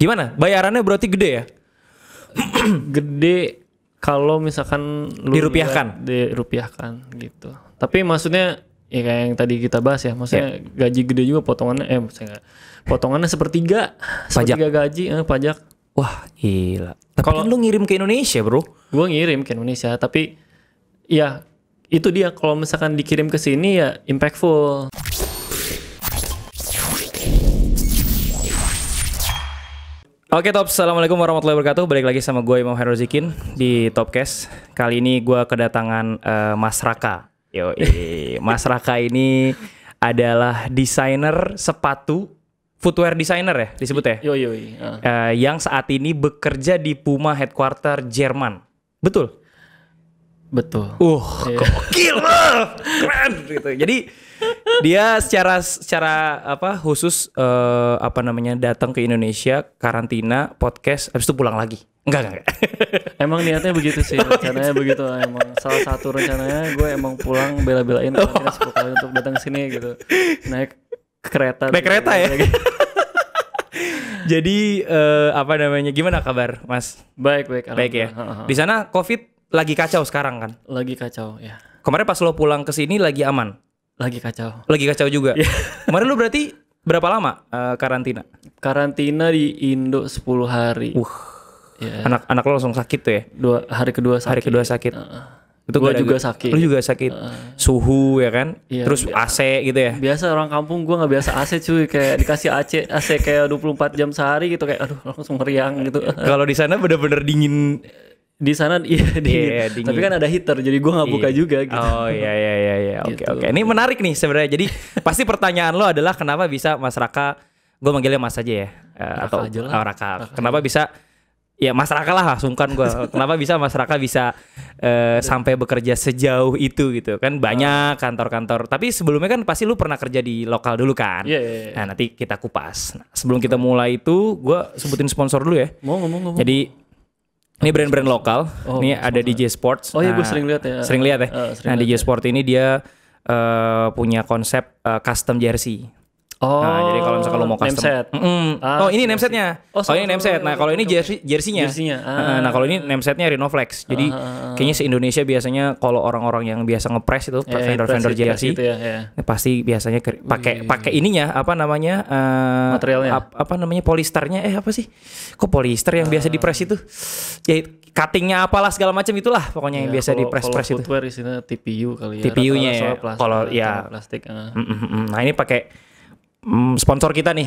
Gimana? Bayarannya berarti gede ya? Gede kalau misalkan lu dirupiahkan gitu. Tapi maksudnya ya kayak yang tadi kita bahas ya, maksudnya gaji gede juga potongannya potongannya sepertiga gaji pajak. Wah, gila. Tapi kalau lu ngirim ke Indonesia, Bro. Gua ngirim ke Indonesia, tapi ya itu dia kalau misalkan dikirim ke sini ya impactful. Oke Top, Assalamualaikum warahmatullahi wabarakatuh. Balik lagi sama gue Imam Herozikin di Topcast. Kali ini gue kedatangan Mas Raka. Mas Raka ini adalah desainer sepatu, footwear designer ya disebut ya? Yang saat ini bekerja di Puma headquarter Jerman. Betul? Betul. Gokil, keren gitu. Jadi dia secara khusus datang ke Indonesia, karantina, podcast, habis itu pulang lagi. Enggak. Emang niatnya begitu sih, rencananya begitu. Emang salah satu rencananya gue emang pulang bela-belain karantina 10 kali untuk datang ke sini gitu. Naik kereta ya. Jadi gimana kabar, Mas? Baik ya. Di sana Covid lagi kacau sekarang kan? Lagi kacau ya. Kemarin pas lo pulang ke sini lagi aman? Lagi kacau juga. Kemarin lo berarti berapa lama karantina? Karantina di Indo 10 hari. Anak lo langsung sakit tuh ya? Hari kedua sakit. Itu gue juga sakit. Lu juga sakit. Suhu ya kan? Iya, terus AC gitu ya? Biasa orang kampung gue gak biasa AC cuy. Kayak dikasih AC kayak 24 jam sehari gitu. Kayak aduh langsung meriang gitu. Kalau di sana bener-bener dingin. Di sana dingin. Tapi kan ada heater jadi gue nggak buka juga gitu. Oh iya. Oke. Ini menarik nih sebenarnya. Jadi pasti pertanyaan lo adalah kenapa bisa Mas Raka, gue manggilnya Mas aja ya, Raka. Kenapa bisa? Ya Mas Raka lah, sungkan gue. Kenapa bisa Mas Raka bisa sampai bekerja sejauh itu gitu kan? Banyak kantor-kantor. Tapi sebelumnya kan pasti lu pernah kerja di lokal dulu kan? Iya. Nah nanti kita kupas. Nah, sebelum kita mulai itu, gue sebutin sponsor dulu ya. Mau. Jadi ini brand-brand lokal. Ini ada DJ Sports. Oh iya, gue sering lihat ya. Nah, DJ Sports ini dia punya konsep custom jersey. Nah, jadi kalau misalkan lo mau custom nameset. Ini namesetnya. Ini nameset. Nah, kalau ini jersey-nya. Nah, kalau ini namesetnya Rhinoflex. Jadi kayaknya se-Indonesia biasanya kalau orang-orang yang biasa ngepres itu vendor-vendor jersey gitu ya. pasti biasanya pakai ininya materialnya polisternya apa sih? Kok polister yang biasa dipres itu? Ya cuttingnya apalah segala macam itulah pokoknya yang biasa dipres itu. Kalau footwear isinya TPU kali ya. TPU-nya ya. Kalau ya plastik. Nah, ini pakai sponsor kita nih.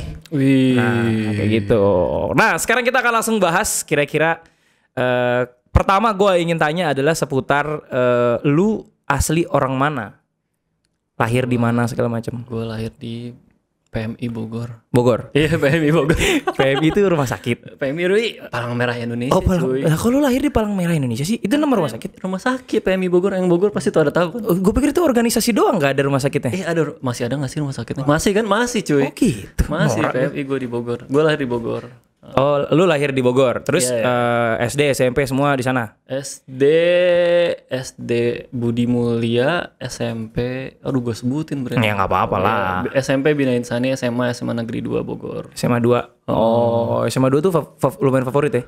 Nah, kayak gitu. Nah, sekarang kita akan langsung bahas kira-kira pertama gue ingin tanya adalah seputar lu asli orang mana? Lahir di mana segala macam? Gue lahir di PMI Bogor. Iya, PMI Bogor. PMI itu rumah sakit. PMI Palang Merah Indonesia. Nah, kalau lu lahir di Palang Merah Indonesia sih, itu nama rumah sakit? Rumah sakit PMI Bogor, yang Bogor pasti tuh ada tahu kan. Gue pikir itu organisasi doang, nggak ada rumah sakitnya. Masih ada nggak sih rumah sakitnya? Masih kan, masih cuy. Oh gitu. Masih PMI gue di Bogor. Gue lahir di Bogor. Oh, lu lahir di Bogor. Terus SD, SMP semua di sana? SD Budi Mulia, SMP. Aduh, gue sebutin berarti. Ya nggak apa-apa lah. SMP Bina Insani, SMA Negeri 2 Bogor. SMA 2. SMA 2 tuh lumayan favorit ya?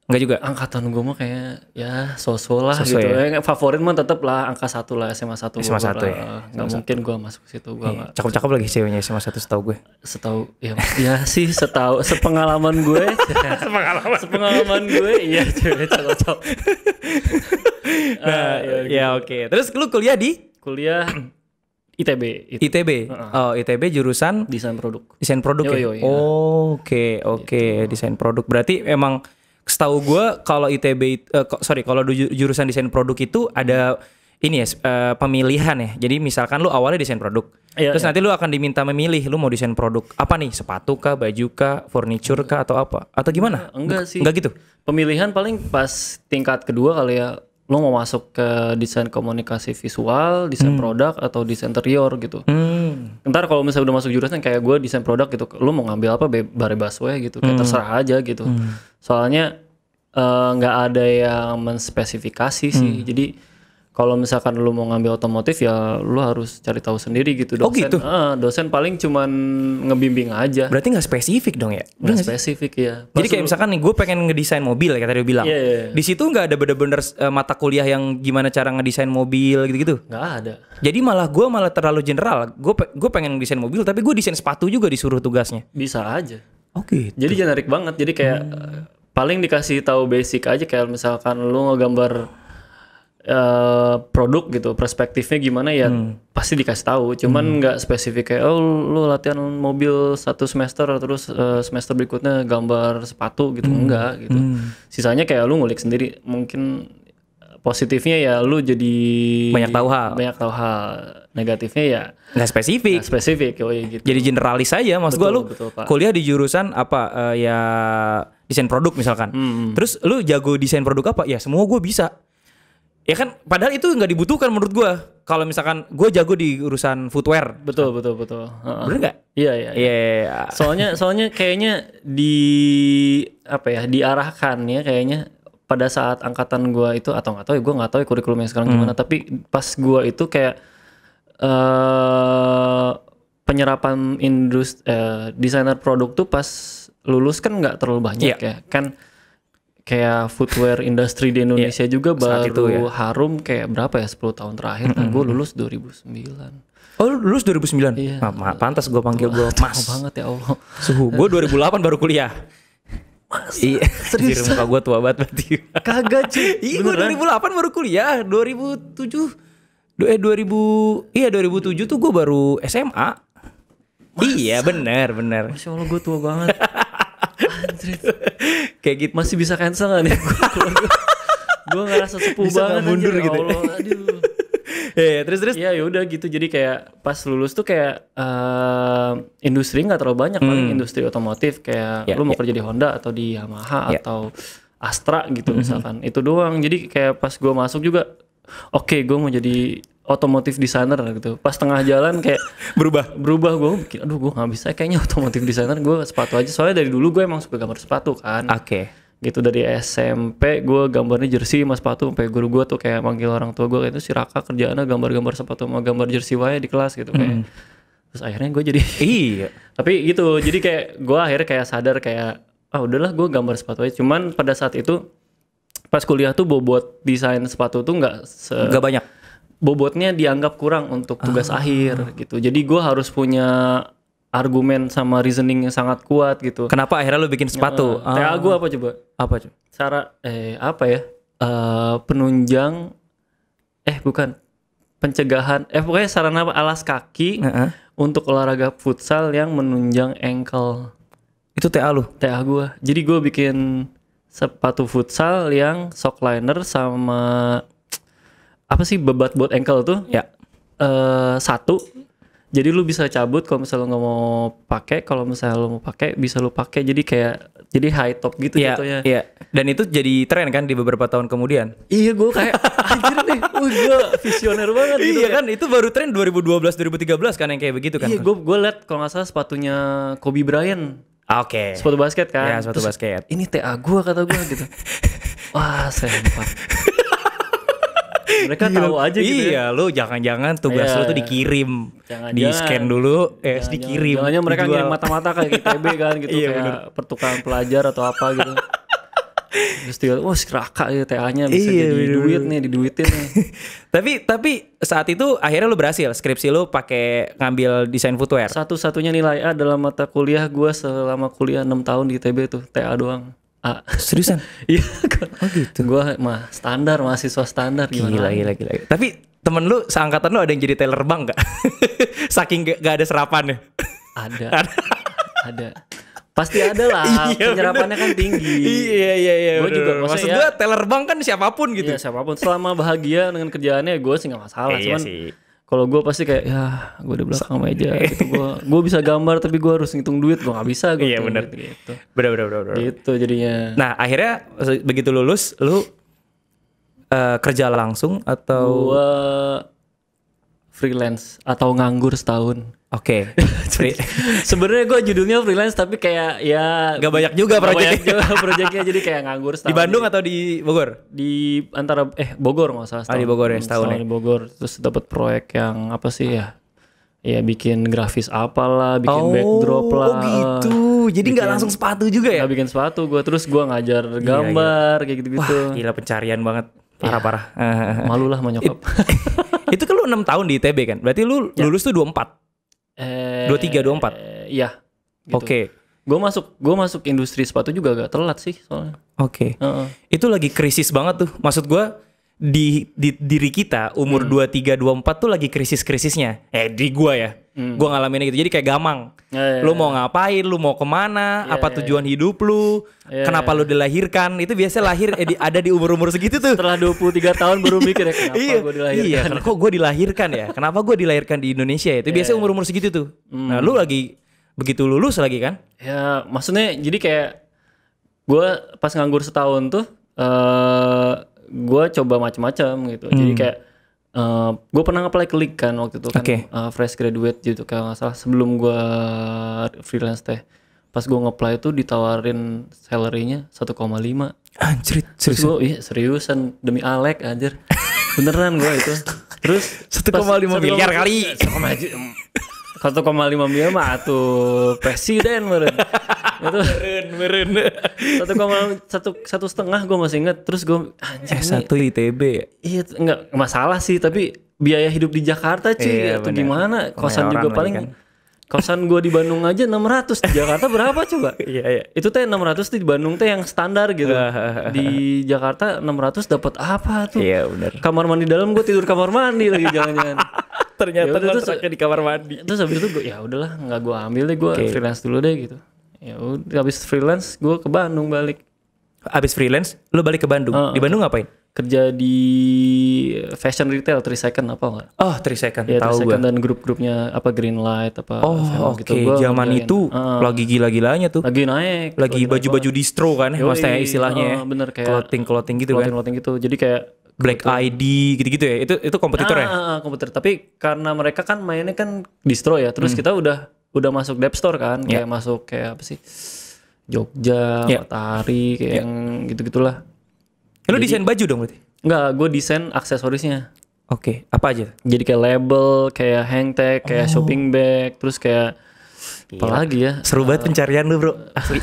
Enggak juga? Angkatan gue mah kayak ya so-so lah gitu ya. Favorit mah tetep lah angka 1 lah, SMA 1 SMA 1 ya? Nggak mungkin gue masuk ke situ. Cakep-cakep lagi ceweknya SMA 1 setahu gue. Sepengalaman gue. Sepengalaman gue iya cewek cakep. Nah, ya oke. Terus lu kuliah di? Kuliah ITB. ITB jurusan desain produk. Desain produk ya? Oke. Desain produk. Berarti emang setahu gue kalau ITB kalau jurusan desain produk itu ada ini ya pemilihan ya. Jadi misalkan lu awalnya desain produk. Terus nanti lu akan diminta memilih lu mau desain produk apa nih? Sepatu kah, baju kah, furniture kah atau apa? Atau gimana? Enggak sih. Enggak gitu. Pemilihan paling pas tingkat kedua kali ya. Lu mau masuk ke desain komunikasi visual, desain produk atau desain interior gitu. Ntar kalau misalnya udah masuk jurusan kayak gue desain produk gitu, lu mau ngambil apa bebas gitu, kayak terserah aja gitu. Soalnya nggak ada yang menspesifikasi sih. Jadi Kalau misalkan lu mau ngambil otomotif ya lu harus cari tahu sendiri gitu. Dosen, gitu? Dosen paling cuman ngebimbing aja. Berarti nggak spesifik dong ya? Nggak spesifik ya. Jadi kayak misalkan nih gue pengen ngedesain mobil ya tadi dia bilang. Iya. Di situ nggak ada bener-bener mata kuliah yang gimana cara ngedesain mobil gitu-gitu. Nggak ada. Jadi gue malah terlalu general. Gue pengen desain mobil tapi gue desain sepatu juga disuruh tugasnya. Bisa aja. Oke. Jadi generik banget. Jadi kayak paling dikasih tahu basic aja kayak misalkan lu ngegambar produk gitu, perspektifnya gimana ya pasti dikasih tahu. Cuman nggak spesifik kayak lu latihan mobil 1 semester terus semester berikutnya gambar sepatu gitu, enggak gitu. Sisanya kayak lu ngulik sendiri. Mungkin positifnya ya lu jadi Banyak tahu hal. Negatifnya ya Nggak spesifik. nggak spesifik gitu. Jadi generalis aja. Maksud gue lu betul, Pak. kuliah di jurusan apa ya desain produk misalkan. Terus lu jago desain produk apa? Ya semua gue bisa. Ya kan padahal itu nggak dibutuhkan menurut gue. Kalau misalkan gue jago di urusan footwear. Betul. Bener nggak? Iya. Iya. Soalnya kayaknya diarahkan ya kayaknya pada saat angkatan gua itu atau nggak tahu ya, gue nggak tahu ya kurikulumnya sekarang gimana, tapi pas gua itu kayak penyerapan desainer produk tuh pas lulus kan nggak terlalu banyak ya kan. Kayak footwear industry di Indonesia juga baru harum kayak berapa ya 10 tahun terakhir. Gue lulus 2009. Oh lu lulus 2009? Iya. Pantas gue panggil gue mas. Banget ya Allah. Suhu. Gue 2008 baru kuliah. Mas, Iya. serius? Muka gue tua banget berarti. Kagak cuy. Iya gue 2008 baru kuliah. 2007 tuh gue baru SMA. Iya benar. Masya Allah gue tua banget. Anjir. Kayak gitu. Masih bisa cancel gak nih? Gue ngerasa sepuh Bisa banget mundur anjir. gitu. Allah, aduh. Terus. Ya udah gitu. Jadi kayak pas lulus tuh kayak industri nggak terlalu banyak, paling industri otomotif kayak lu mau kerja di Honda atau di Yamaha atau Astra gitu misalkan. Itu doang. Jadi kayak pas gue masuk juga, oke, gue mau jadi otomotif designer gitu. Pas tengah jalan kayak berubah gue bikin, aduh gue nggak bisa kayaknya otomotif designer, gue sepatu aja. Soalnya dari dulu gue emang suka gambar sepatu kan. Oke. Gitu dari SMP gue gambarnya jersey sama sepatu, sampai guru gue tuh kayak manggil orang tua gue kayak itu si Raka kerjaannya gambar-gambar sepatu sama gambar jersey wae di kelas gitu kayak. Terus akhirnya gue jadi Iya. tapi gitu, jadi kayak gue akhirnya kayak sadar kayak udahlah gue gambar sepatu aja. Cuman pada saat itu pas kuliah tuh bobot desain sepatu tuh nggak banyak. Bobotnya dianggap kurang untuk tugas akhir gitu. Jadi gue harus punya argumen sama reasoning yang sangat kuat gitu. Kenapa akhirnya lu bikin sepatu? TA gue apa coba? Apa coba? Cara apa ya? Penunjang bukan. Pencegahan pokoknya sarana alas kaki untuk olahraga futsal yang menunjang ankle. Itu TA lu? TA gue. Jadi gue bikin sepatu futsal yang shock liner sama apa sih bebat buat ankle tuh? Ya. Satu. Jadi lu bisa cabut kalau misalnya lu nggak mau pakai. Kalau misalnya lu mau pakai bisa lu pakai. Jadi kayak high top gitu jatuhnya. Iya. Dan itu jadi tren kan di beberapa tahun kemudian. Iya gue kayak anjir nih. Gue visioner banget gitu. Iya kan itu baru tren 2012 2013 kan yang kayak begitu kan. Iya gue liat kalau nggak salah sepatunya Kobe Bryant. Oke. Sepatu basket kan. Ya sepatu basket. Ini TA gue kata gue gitu. Wah sempat. Mereka tahu aja gitu. Iya, lu jangan-jangan tugas lu tuh dikirim. Jangan-jangan. Di scan dulu, dikirim. Jangan mereka dijual. ngirim mata-mata kayak ITB kan gitu. Iya, kayak bener. pertukaran pelajar atau apa gitu. Terus dia, wah si Raka ya TA-nya bisa Iya, jadi bener. duit nih, diduitin nih. tapi saat itu akhirnya lu berhasil. Skripsi lu pakai ngambil desain footwear. Satu-satunya nilai A dalam mata kuliah gue selama kuliah 6 tahun di ITB tuh, TA doang. A. Seriusan? Iya. Oh gitu. Gue standar, mahasiswa standar gimana. Gila. Tapi temen lu seangkatan lu ada yang jadi teller bank gak? Saking gak ada serapannya. Ada. Pasti ada lah, penyerapannya kan tinggi. Iya. Gue juga maksud gue teller bank kan siapapun gitu. Iya siapapun, selama bahagia dengan kerjaannya gue sih gak masalah. Iya Cuman sih. kalau gue pasti kayak ya gue di belakang meja gitu. Gue bisa gambar tapi gue harus ngitung duit, gue nggak bisa. Iya benar. Gitu. Benar. Gitu jadinya. Nah akhirnya begitu lulus lu kerja langsung atau? Gue freelance atau nganggur setahun. Oke. Sebenarnya gue judulnya freelance tapi kayak ya Gak banyak juga proyeknya jadi kayak nganggur setahun. Di Bandung atau di Bogor? Di antara Bogor nggak salah. Di Bogor ya setahun ya. Di Bogor terus dapat proyek yang apa sih ya? Ya bikin grafis apalah, bikin backdrop lah. Oh gitu. Jadi nggak langsung sepatu juga ya? Nggak bikin sepatu gue, terus gue ngajar gambar kayak gitu-gitu. Wah, gila pencarian banget. Parah-parah. Malu lah sama nyokap. Itu kan lu 6 tahun di ITB kan? Berarti lu lulus tuh 24? 23, 24? Iya. Gitu. Oke. Gue masuk industri sepatu juga agak telat sih soalnya. Oke. Itu lagi krisis banget tuh. Maksud gue di diri kita umur 23, 24 tuh lagi krisis-krisisnya. Di gue ya. Gue ngalamin gitu. Jadi kayak gamang. Lu mau ngapain, lu mau kemana, apa tujuan hidup lu, kenapa lu dilahirkan. Itu biasa lahir ada di umur-umur segitu tuh. Setelah 23 tahun baru mikir ya kenapa gue dilahirkan. Iya, kok gue dilahirkan ya. Kenapa gue dilahirkan di Indonesia ya. Itu biasa umur-umur segitu tuh. Nah lu lagi begitu lulus lagi kan. Ya maksudnya jadi kayak gue pas nganggur setahun tuh gue coba macam-macam gitu. Jadi kayak gue pernah apply ke League kan waktu itu kan fresh graduate gitu kalau nggak salah sebelum gue freelance teh. Pas gue nge-apply itu ditawarin salary-nya 1,5. Anjir, serius? Iya seriusan demi Alek anjir. Beneran gue itu. Terus 1,5 miliar kali. 1,5 miliar mah tuh presiden meren. Itu meren. 1,5 gue masih inget. Terus gue S1 ITB ya? Iya enggak masalah sih tapi biaya hidup di Jakarta cuy atau gimana kosan juga paling kan. Kosan gue di Bandung aja 600 di Jakarta berapa coba? Iya. Itu teh 600 di Bandung teh yang standar gitu. Di Jakarta 600 dapat apa tuh? Iya benar. Kamar mandi dalam gue tidur kamar mandi lagi jangan-jangan. Ternyata kontraknya di kamar mandi. Terus habis itu gue ya udahlah nggak gue ambil deh gue freelance dulu deh gitu. Ya udah habis freelance gue ke Bandung balik. Habis freelance lu balik ke Bandung. Di Bandung ngapain? Kerja di fashion retail 3 Second apa enggak? Oh 3 Second ya, tahu gue. Dan grup-grupnya apa Greenlight apa gitu. Zaman itu lagi gila-gilanya tuh. Lagi naik. Lagi baju-baju distro kan maksudnya istilahnya. Bener kayak clothing gitu kan. Clothing gitu. Jadi kayak Black ID gitu-gitu ya. Itu kompetitor ya? Kompetitor. Tapi karena mereka kan mainnya kan distro ya. Terus kita udah masuk Dep Store kan. Kayak masuk kayak apa sih? Jogja, Matahari kayak yang gitu-gitulah. Lu desain baju dong berarti? Enggak, gue desain aksesorisnya. Oke, apa aja? Jadi kayak label, kayak hang tag, kayak shopping bag, terus kayak apa lagi ya? Seru banget pencarian lu bro, asli.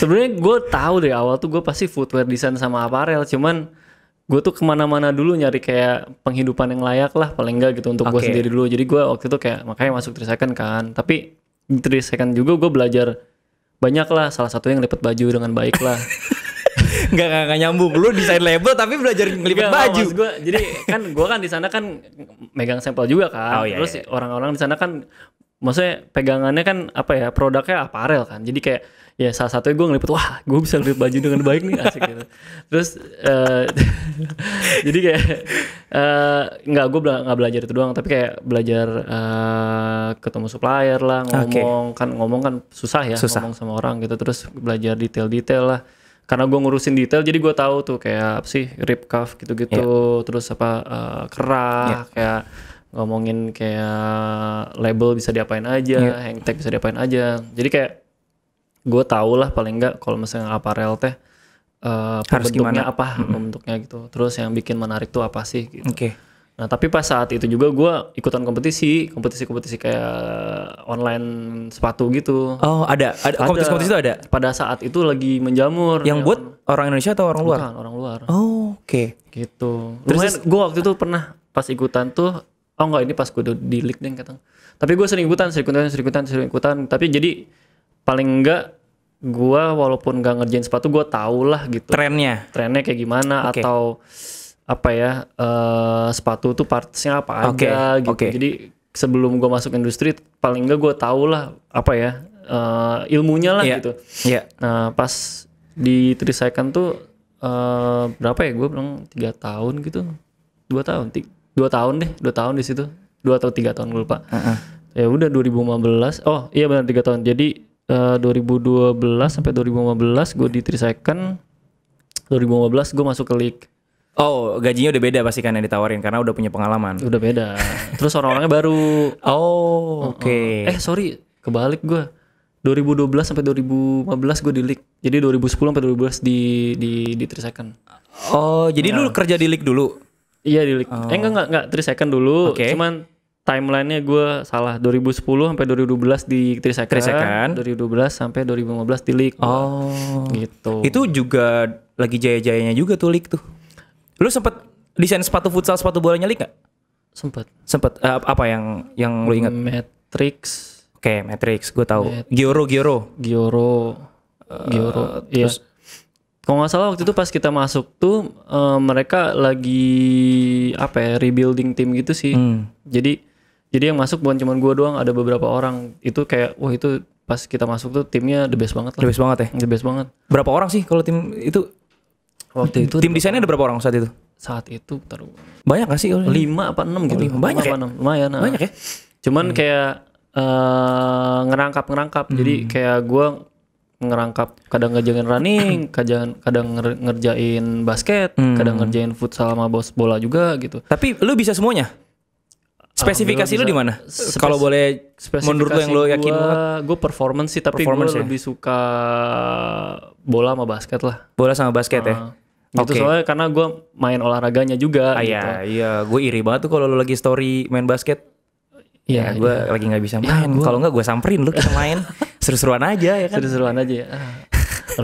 Sebenarnya gue tahu dari awal tuh gue pasti footwear design sama apparel, cuman gue tuh kemana-mana dulu nyari kayak penghidupan yang layak lah paling enggak gitu untuk gue sendiri dulu. Jadi gue waktu itu kayak makanya masuk 3 Second kan. Tapi di 3 Second juga gue belajar banyak lah. Salah satu yang lipet baju dengan baik lah. Nggak nyambung. Lu desain label tapi belajar ngelipet baju. Gue jadi kan gue kan di sana kan megang sampel juga kan. Terus orang-orang di sana kan maksudnya pegangannya kan apa ya produknya apparel kan. Jadi kayak ya salah satunya gue ngelipet wah gue bisa ngelipet baju dengan baik nih asik gitu. Terus jadi kayak gue nggak belajar itu doang tapi kayak belajar ketemu supplier lah ngomong kan susah ya ngomong sama orang gitu terus belajar detail-detail lah. Karena gue ngurusin detail jadi gue tahu tuh kayak apa sih rip cuff gitu-gitu terus apa kerah kayak ngomongin kayak label bisa diapain aja hang tag bisa diapain aja jadi kayak gue tau lah paling enggak kalau misalnya apparel teh bentuknya apa bentuknya gitu terus yang bikin menarik tuh apa sih gitu. Nah tapi pas saat itu juga gue ikutan kompetisi kayak online sepatu gitu. Oh ada kompetisi itu ada? Pada saat itu lagi menjamur. Yang buat orang Indonesia atau orang luar? Bukan, orang luar. Oh oke. Gitu. Terus gue waktu itu pernah pas ikutan tuh, oh enggak ini pas gue di league deh katanya. Tapi gue sering ikutan. Tapi jadi paling enggak gue walaupun gak ngerjain sepatu gue tau lah gitu. Trennya kayak gimana atau apa ya sepatu tuh partsnya apa aja gitu. Jadi sebelum gue masuk industri paling enggak gue tau lah apa ya ilmunya lah gitu. Nah pas di 3 Second tuh berapa ya gue bilang 3 tahun gitu 2 tahun di situ 2 atau 3 tahun gue lupa. Ya udah 2015 oh iya benar 3 tahun jadi 2012 sampai 2015 gue di 3 Second 2015 gue masuk ke league. Oh, gajinya udah beda pasti kan yang ditawarin karena udah punya pengalaman. Udah beda. Terus orang-orangnya baru. Oh, oke. Sorry, kebalik gue. 2012 sampai 2015 gue di league. Jadi 2010 sampai 2012 di 3 second. Oh, jadi lu kerja di league dulu? Iya di league. Enggak 3 second dulu. Oke. Cuman timelinenya gue salah. 2010 sampai 2012 di 3 second. 2012 sampai 2015 di league. Oh, gitu. Itu juga lagi jaya-jayanya juga tuh league tuh. Lu sempet desain sepatu futsal, sepatu bolanya league nggak? Sempet. Apa yang lu ingat? Matrix. Oke, Matrix, gue tahu. Gioro. Iya. Kalau nggak salah waktu itu pas kita masuk tuh mereka lagi rebuilding tim gitu sih. Jadi yang masuk bukan cuma gue doang, ada beberapa orang. Itu kayak wah itu pas kita masuk tuh timnya the best banget lah. The best banget ya? The best banget. Berapa orang sih kalau tim itu? Waktu itu tim desainnya ada berapa orang saat itu? Saat itu taruh banyak gak sih? 5 apa 6 gitu. 5. Banyak ya? 6. Lumayan. Banyak ya? Cuman kayak ngerangkap. Jadi kayak gue ngerangkap kadang ngerjain running, kadang ngerjain basket, kadang ngerjain futsal sama bola juga gitu. Tapi lu bisa semuanya? Spesifikasi lu di mana? Kalau boleh menurut lu yang lu yakin banget? Gue performance sih, tapi gue lebih suka bola sama basket lah. Bola sama basket ya? Gitu soalnya karena gue main olahraganya juga gitu. Iya, gue iri banget tuh kalau lu lagi story main basket. Iya, gue lagi nggak bisa main. Kalau nggak gue samperin lu kita main. Seru-seruan aja ya kan? Seru-seruan aja ya.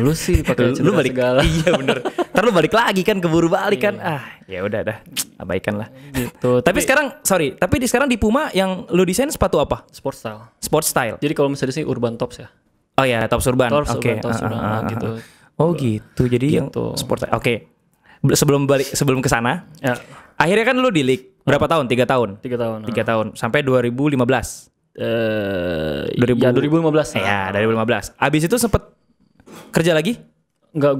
Lu sih pakai lu balik segala. Iya bener. Ntar lu balik lagi kan, keburu balik kan. Ya udah dah, abaikan lah. Gitu. Tapi sekarang di Puma yang lu desain sepatu apa? Sport style. Sport style. Jadi kalau misalnya di sini urban tops ya. Oh ya, tops urban. Oke. Gitu. Oh gitu. Jadi yang sport style. Oke. Sebelum ke sana. Ya. Akhirnya kan lu di league berapa tahun? 3 tahun. 3 tahun. 3 tahun sampai 2015. 2015. Ya, dari 2015. Abis itu sempet kerja lagi? Enggak,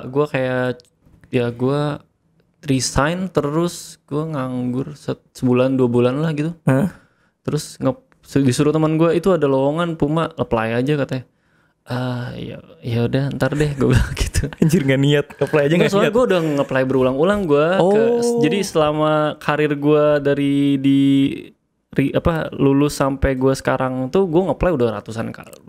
gue kayak gue resign terus gue nganggur sebulan 2 bulan lah gitu. Terus disuruh teman gue itu ada lowongan Puma, apply aja katanya. Ya udah ntar deh gue bilang gitu. Anjir nggak niat apply aja nggak niat. Soalnya gue udah nge-apply berulang-ulang gue. Jadi selama karir gue dari lulus sampai gue sekarang tuh gue nge-apply udah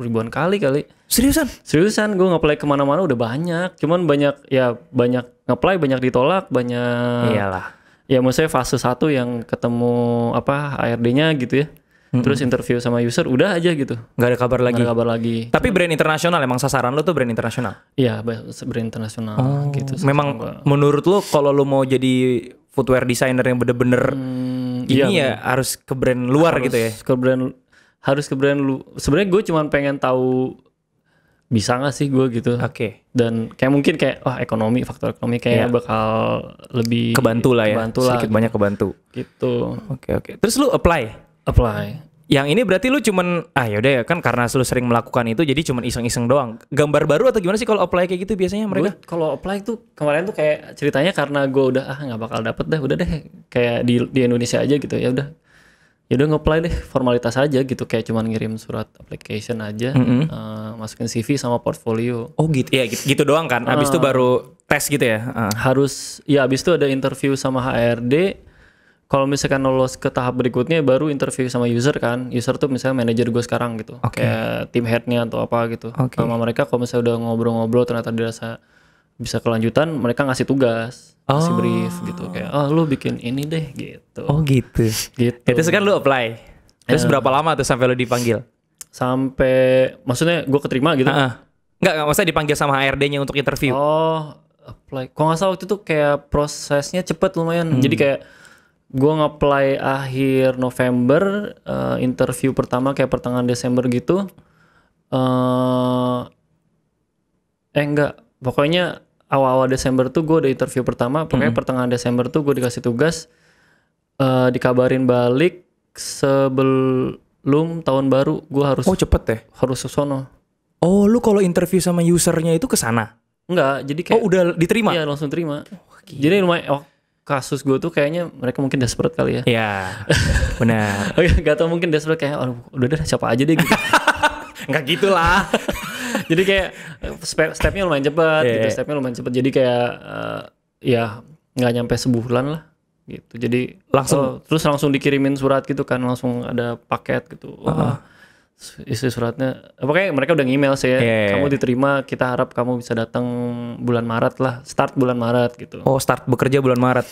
ribuan kali. Seriusan gue nge-apply kemana-mana udah banyak. Cuman banyak nge-apply banyak ditolak banyak. Iyalah. Ya maksudnya fase 1 yang ketemu HRD-nya gitu ya. Terus interview sama user udah aja gitu. Gak ada kabar lagi. Tapi brand internasional emang sasaran lo tuh brand internasional. Iya, brand internasional gitu. Memang menurut lo kalau lo mau jadi footwear designer yang bener-bener harus ke brand luar gitu ya. Harus ke brand lu. Sebenarnya gue cuma pengen tahu bisa nggak sih gue gitu. Oke. Dan kayak mungkin faktor ekonomi kayaknya bakal lebih kebantu lah ya. Sedikit banyak kebantu. Gitu. Oke. Terus lu apply. Yang ini berarti lu cuman yaudah ya kan karena lu sering melakukan itu jadi cuman iseng-iseng doang. Gambar baru atau gimana sih kalau apply kayak gitu biasanya mereka? Kalau apply tuh kemarin tuh kayak ceritanya karena gue udah nggak bakal dapet deh, udah deh kayak di Indonesia aja gitu ya udah nge-apply deh formalitas aja gitu kayak cuman ngirim surat application aja, masukin CV sama portfolio. Oh gitu ya gitu doang kan. Abis itu baru tes gitu ya. Abis itu ada interview sama HRD. Kalau misalkan lolos ke tahap berikutnya baru interview sama user kan. User tuh misalnya manajer gue sekarang gitu. Kayak tim headnya atau apa gitu. Sama mereka kalau misalnya udah ngobrol-ngobrol ternyata dirasa bisa kelanjutan, mereka ngasih tugas, ngasih brief gitu. Kayak lu bikin ini deh gitu. Oh gitu. Terus kan lu apply. Terus berapa lama tuh sampai lu dipanggil? Sampai maksudnya gue keterima gitu. Enggak maksudnya dipanggil sama HRD-nya untuk interview. Apply. Kalau nggak salah waktu itu kayak prosesnya cepet lumayan. Jadi kayak gue nge-apply akhir November, interview pertama kayak pertengahan Desember gitu. Pokoknya awal-awal Desember tuh gue ada interview pertama. Pokoknya pertengahan Desember tuh gue dikasih tugas, dikabarin balik sebelum tahun baru. Gue harus cepet ya? Harus ke sono. Lu kalau interview sama usernya itu ke sana? Enggak, jadi kayak udah diterima? Iya, langsung terima. Jadi lumayan kasus gue tuh kayaknya mereka mungkin desperate kali ya. Iya, benar. Gak tau mungkin desperate kayak udah deh siapa aja deh gitu. Nggak gitu lah. Jadi kayak stepnya lumayan cepat gitu. Stepnya lumayan cepat. Jadi kayak ya nggak nyampe sebulan lah gitu. Jadi terus langsung dikirimin surat gitu kan, langsung ada paket gitu. Isi suratnya pokoknya mereka udah nge-email sih ya, kamu diterima, kita harap kamu bisa datang bulan Maret lah, start bulan Maret gitu. Start bekerja bulan Maret.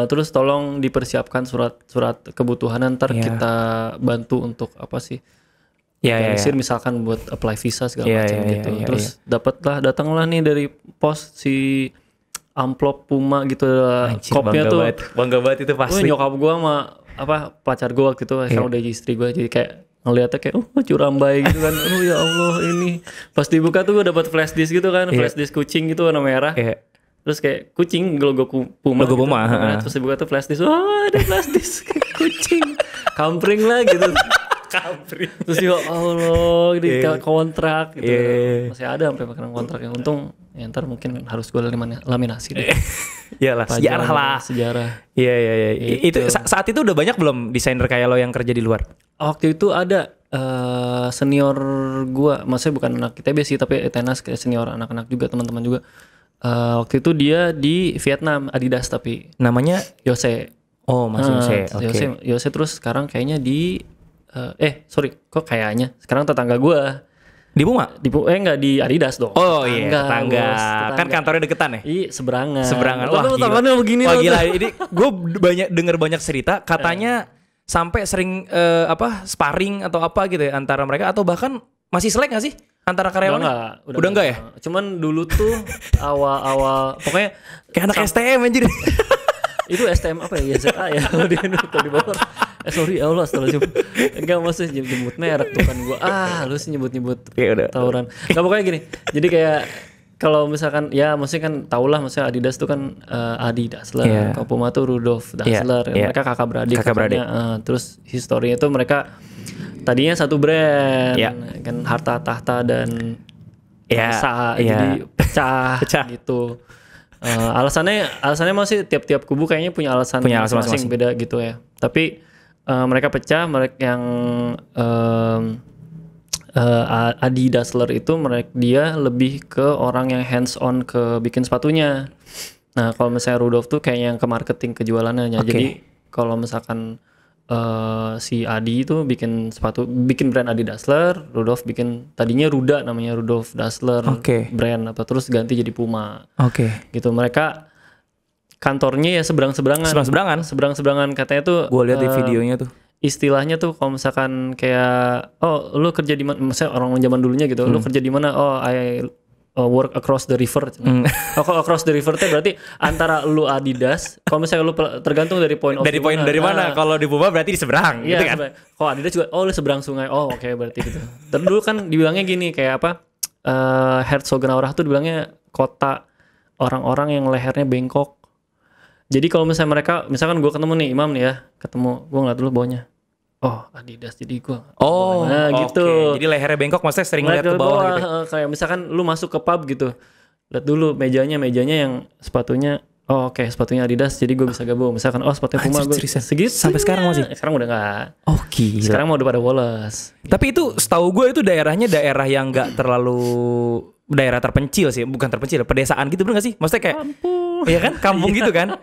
Terus tolong dipersiapkan surat kebutuhan, ntar kita bantu untuk apa sih, misalkan buat apply visa segala macam gitu. Terus datanglah nih dari pos si amplop Puma gitu. Anjir, kopnya tuh bangga banget itu pasti. Nyokap gue sama pacar gue waktu itu sekarang udah istri gue, jadi kayak ngeliatnya kayak curambai gitu kan. Ya Allah, ini pas dibuka tuh gue dapat flash disk gitu kan, flash disk kucing gitu warna merah. Terus kayak kucing logo Puma gitu. Terus dibuka tuh flash disk, ada flash disk kucing kampring lah gitu. Terus ya Allah, ini kontrak gitu. Masih ada sampai makanan kontraknya. Untung ya ntar mungkin harus gue laminasi deh. Iyalah, sejarah lah. Iya. Itu saat itu udah banyak belum desainer kayak lo yang kerja di luar? Waktu itu ada senior gue, maksudnya bukan anak ITB sih, tapi tenas kayak senior anak-anak juga, teman-teman juga. Waktu itu dia di Vietnam, Adidas tapi. Namanya? Masih Yose. Yose terus sekarang kayaknya di kok kayaknya sekarang tetangga gue di Puma? Enggak, di Adidas dong. Tetangga. Kan kantornya deketan ya? Iya, seberangan. Wah, gila. Begini gila. Ini gue denger banyak cerita katanya sampai sering sparring atau apa gitu ya antara mereka, atau bahkan masih selek gak sih antara karyawannya? Udah enggak ya? Cuman dulu tuh awal-awal pokoknya kayak anak STM anjir. Itu STM apa ya? YZA ya. Di bawah. Sorry Allah, enggak maksudnya nyebut merek tuh kan gue. Lu sih nyebut tawuran. Enggak, pokoknya gini. Jadi kayak kalau misalkan ya maksudnya kan tahulah, maksudnya Adidas tuh kan Adi Dassler, kalau Puma tuh Rudolf Dassler. Mereka kakak beradik. Terus historinya tuh mereka tadinya satu brand, kan harta tahta dan bangsa, jadi pecah gitu. Alasannya masih tiap punya tiap kubu kayaknya punya alasan masing-masing beda gitu ya. Tapi mereka pecah, mereka yang Adi Dassler itu dia lebih ke orang yang hands on ke bikin sepatunya. Nah kalau misalnya Rudolf tuh kayak yang ke marketing, ke jualannya. Jadi kalau misalkan si Adi itu bikin brand Adi Dassler, Rudolf bikin tadinya Ruda, namanya Rudolf Dassler brand terus ganti jadi Puma. Gitu. Mereka kantornya ya seberang-seberangan katanya tuh. Gue lihat di videonya tuh. Istilahnya tuh kalau misalkan kayak lu kerja di mana, misalnya orang zaman dulunya gitu, lu kerja di mana? I work across the river. Across the river itu berarti antara lu Adidas, kalau misalnya lu tergantung dari point dari mana. Kalau di Puma berarti di seberang gitu kan. Kalau Adidas juga lu seberang sungai. Berarti gitu. Terus dulu kan dibilangnya gini kayak apa? Herzogenaurach tuh dibilangnya kota orang-orang yang lehernya bengkok. Jadi kalau misalnya misalkan gue ketemu nih Imam nih ya, gue ngeliat dulu bawahnya. Adidas, jadi gue. Gitu. Jadi lehernya bengkok, maksudnya sering lihat ke bawah gitu. Kayak misalkan lu masuk ke pub gitu, lihat dulu mejanya yang sepatunya. Sepatunya Adidas, jadi gue bisa gabung. Misalkan sepatunya Puma, gue segitu. Sampai sekarang masih? Sekarang udah nggak. Gila. Sekarang udah pada Wallace. Tapi itu setahu gue itu daerahnya daerah yang nggak terlalu daerah terpencil sih, bukan terpencil, pedesaan gitu, bener nggak sih? Maksudnya kayak kampung. Iya kan, kampung gitu kan.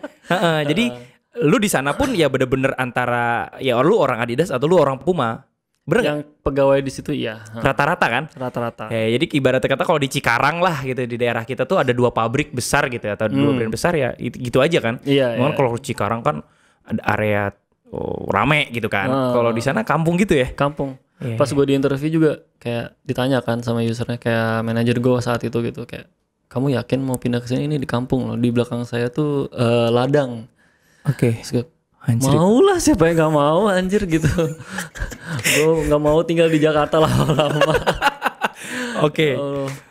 Jadi lu di sana pun ya bener-bener antara ya lu orang Adidas atau lu orang Puma. Bener yang gak? Pegawai di situ ya. Rata-rata kan? Rata-rata. Jadi ibaratnya kata kalau di Cikarang lah gitu, di daerah kita tuh ada 2 pabrik besar gitu atau 2 brand besar ya, gitu aja kan. Iya. Kalau Cikarang kan ada area rame gitu kan. Kalau di sana kampung gitu ya. Kampung. Pas gue di interview juga kayak ditanyakan sama usernya, kayak manajer gue saat itu gitu, kayak kamu yakin mau pindah ke sini? Ini di kampung loh, di belakang saya tuh ladang. Mau lah, siapa yang gak mau anjir gitu. Gue gak mau tinggal di Jakarta lama-lama.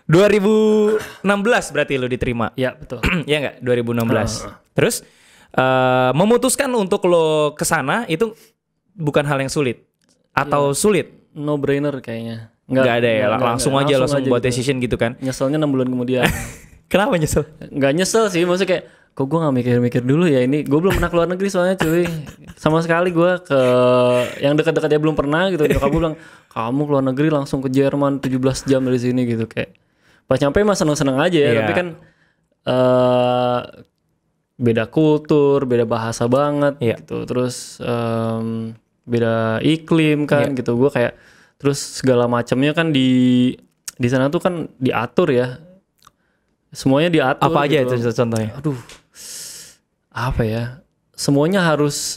2016 berarti lo diterima. Ya betul. Iya nggak? 2016. Terus memutuskan untuk lo kesana itu bukan hal yang sulit atau sulit? No brainer kayaknya. Nggak ada ya, langsung aja buat gitu. decision gitu kan? Nyeselnya 6 bulan kemudian. Kenapa nyesel? Nggak nyesel sih, maksudnya kayak kok gue gak mikir-mikir dulu ya ini. Gue belum pernah keluar negeri soalnya cuy. Sama sekali gue ke yang dekat-dekat ya belum pernah gitu. Nyokap gue bilang, kamu keluar negeri langsung ke Jerman 17 jam dari sini gitu. Kayak pas nyampe mah seneng-seneng aja ya. Tapi kan beda kultur, beda bahasa banget Iya. gitu. Terus beda iklim kan gitu. Gue kayak terus segala macamnya kan di sana tuh kan diatur ya. Semuanya diatur. Apa aja gitu. itu contohnya? Aduh, apa ya? Semuanya harus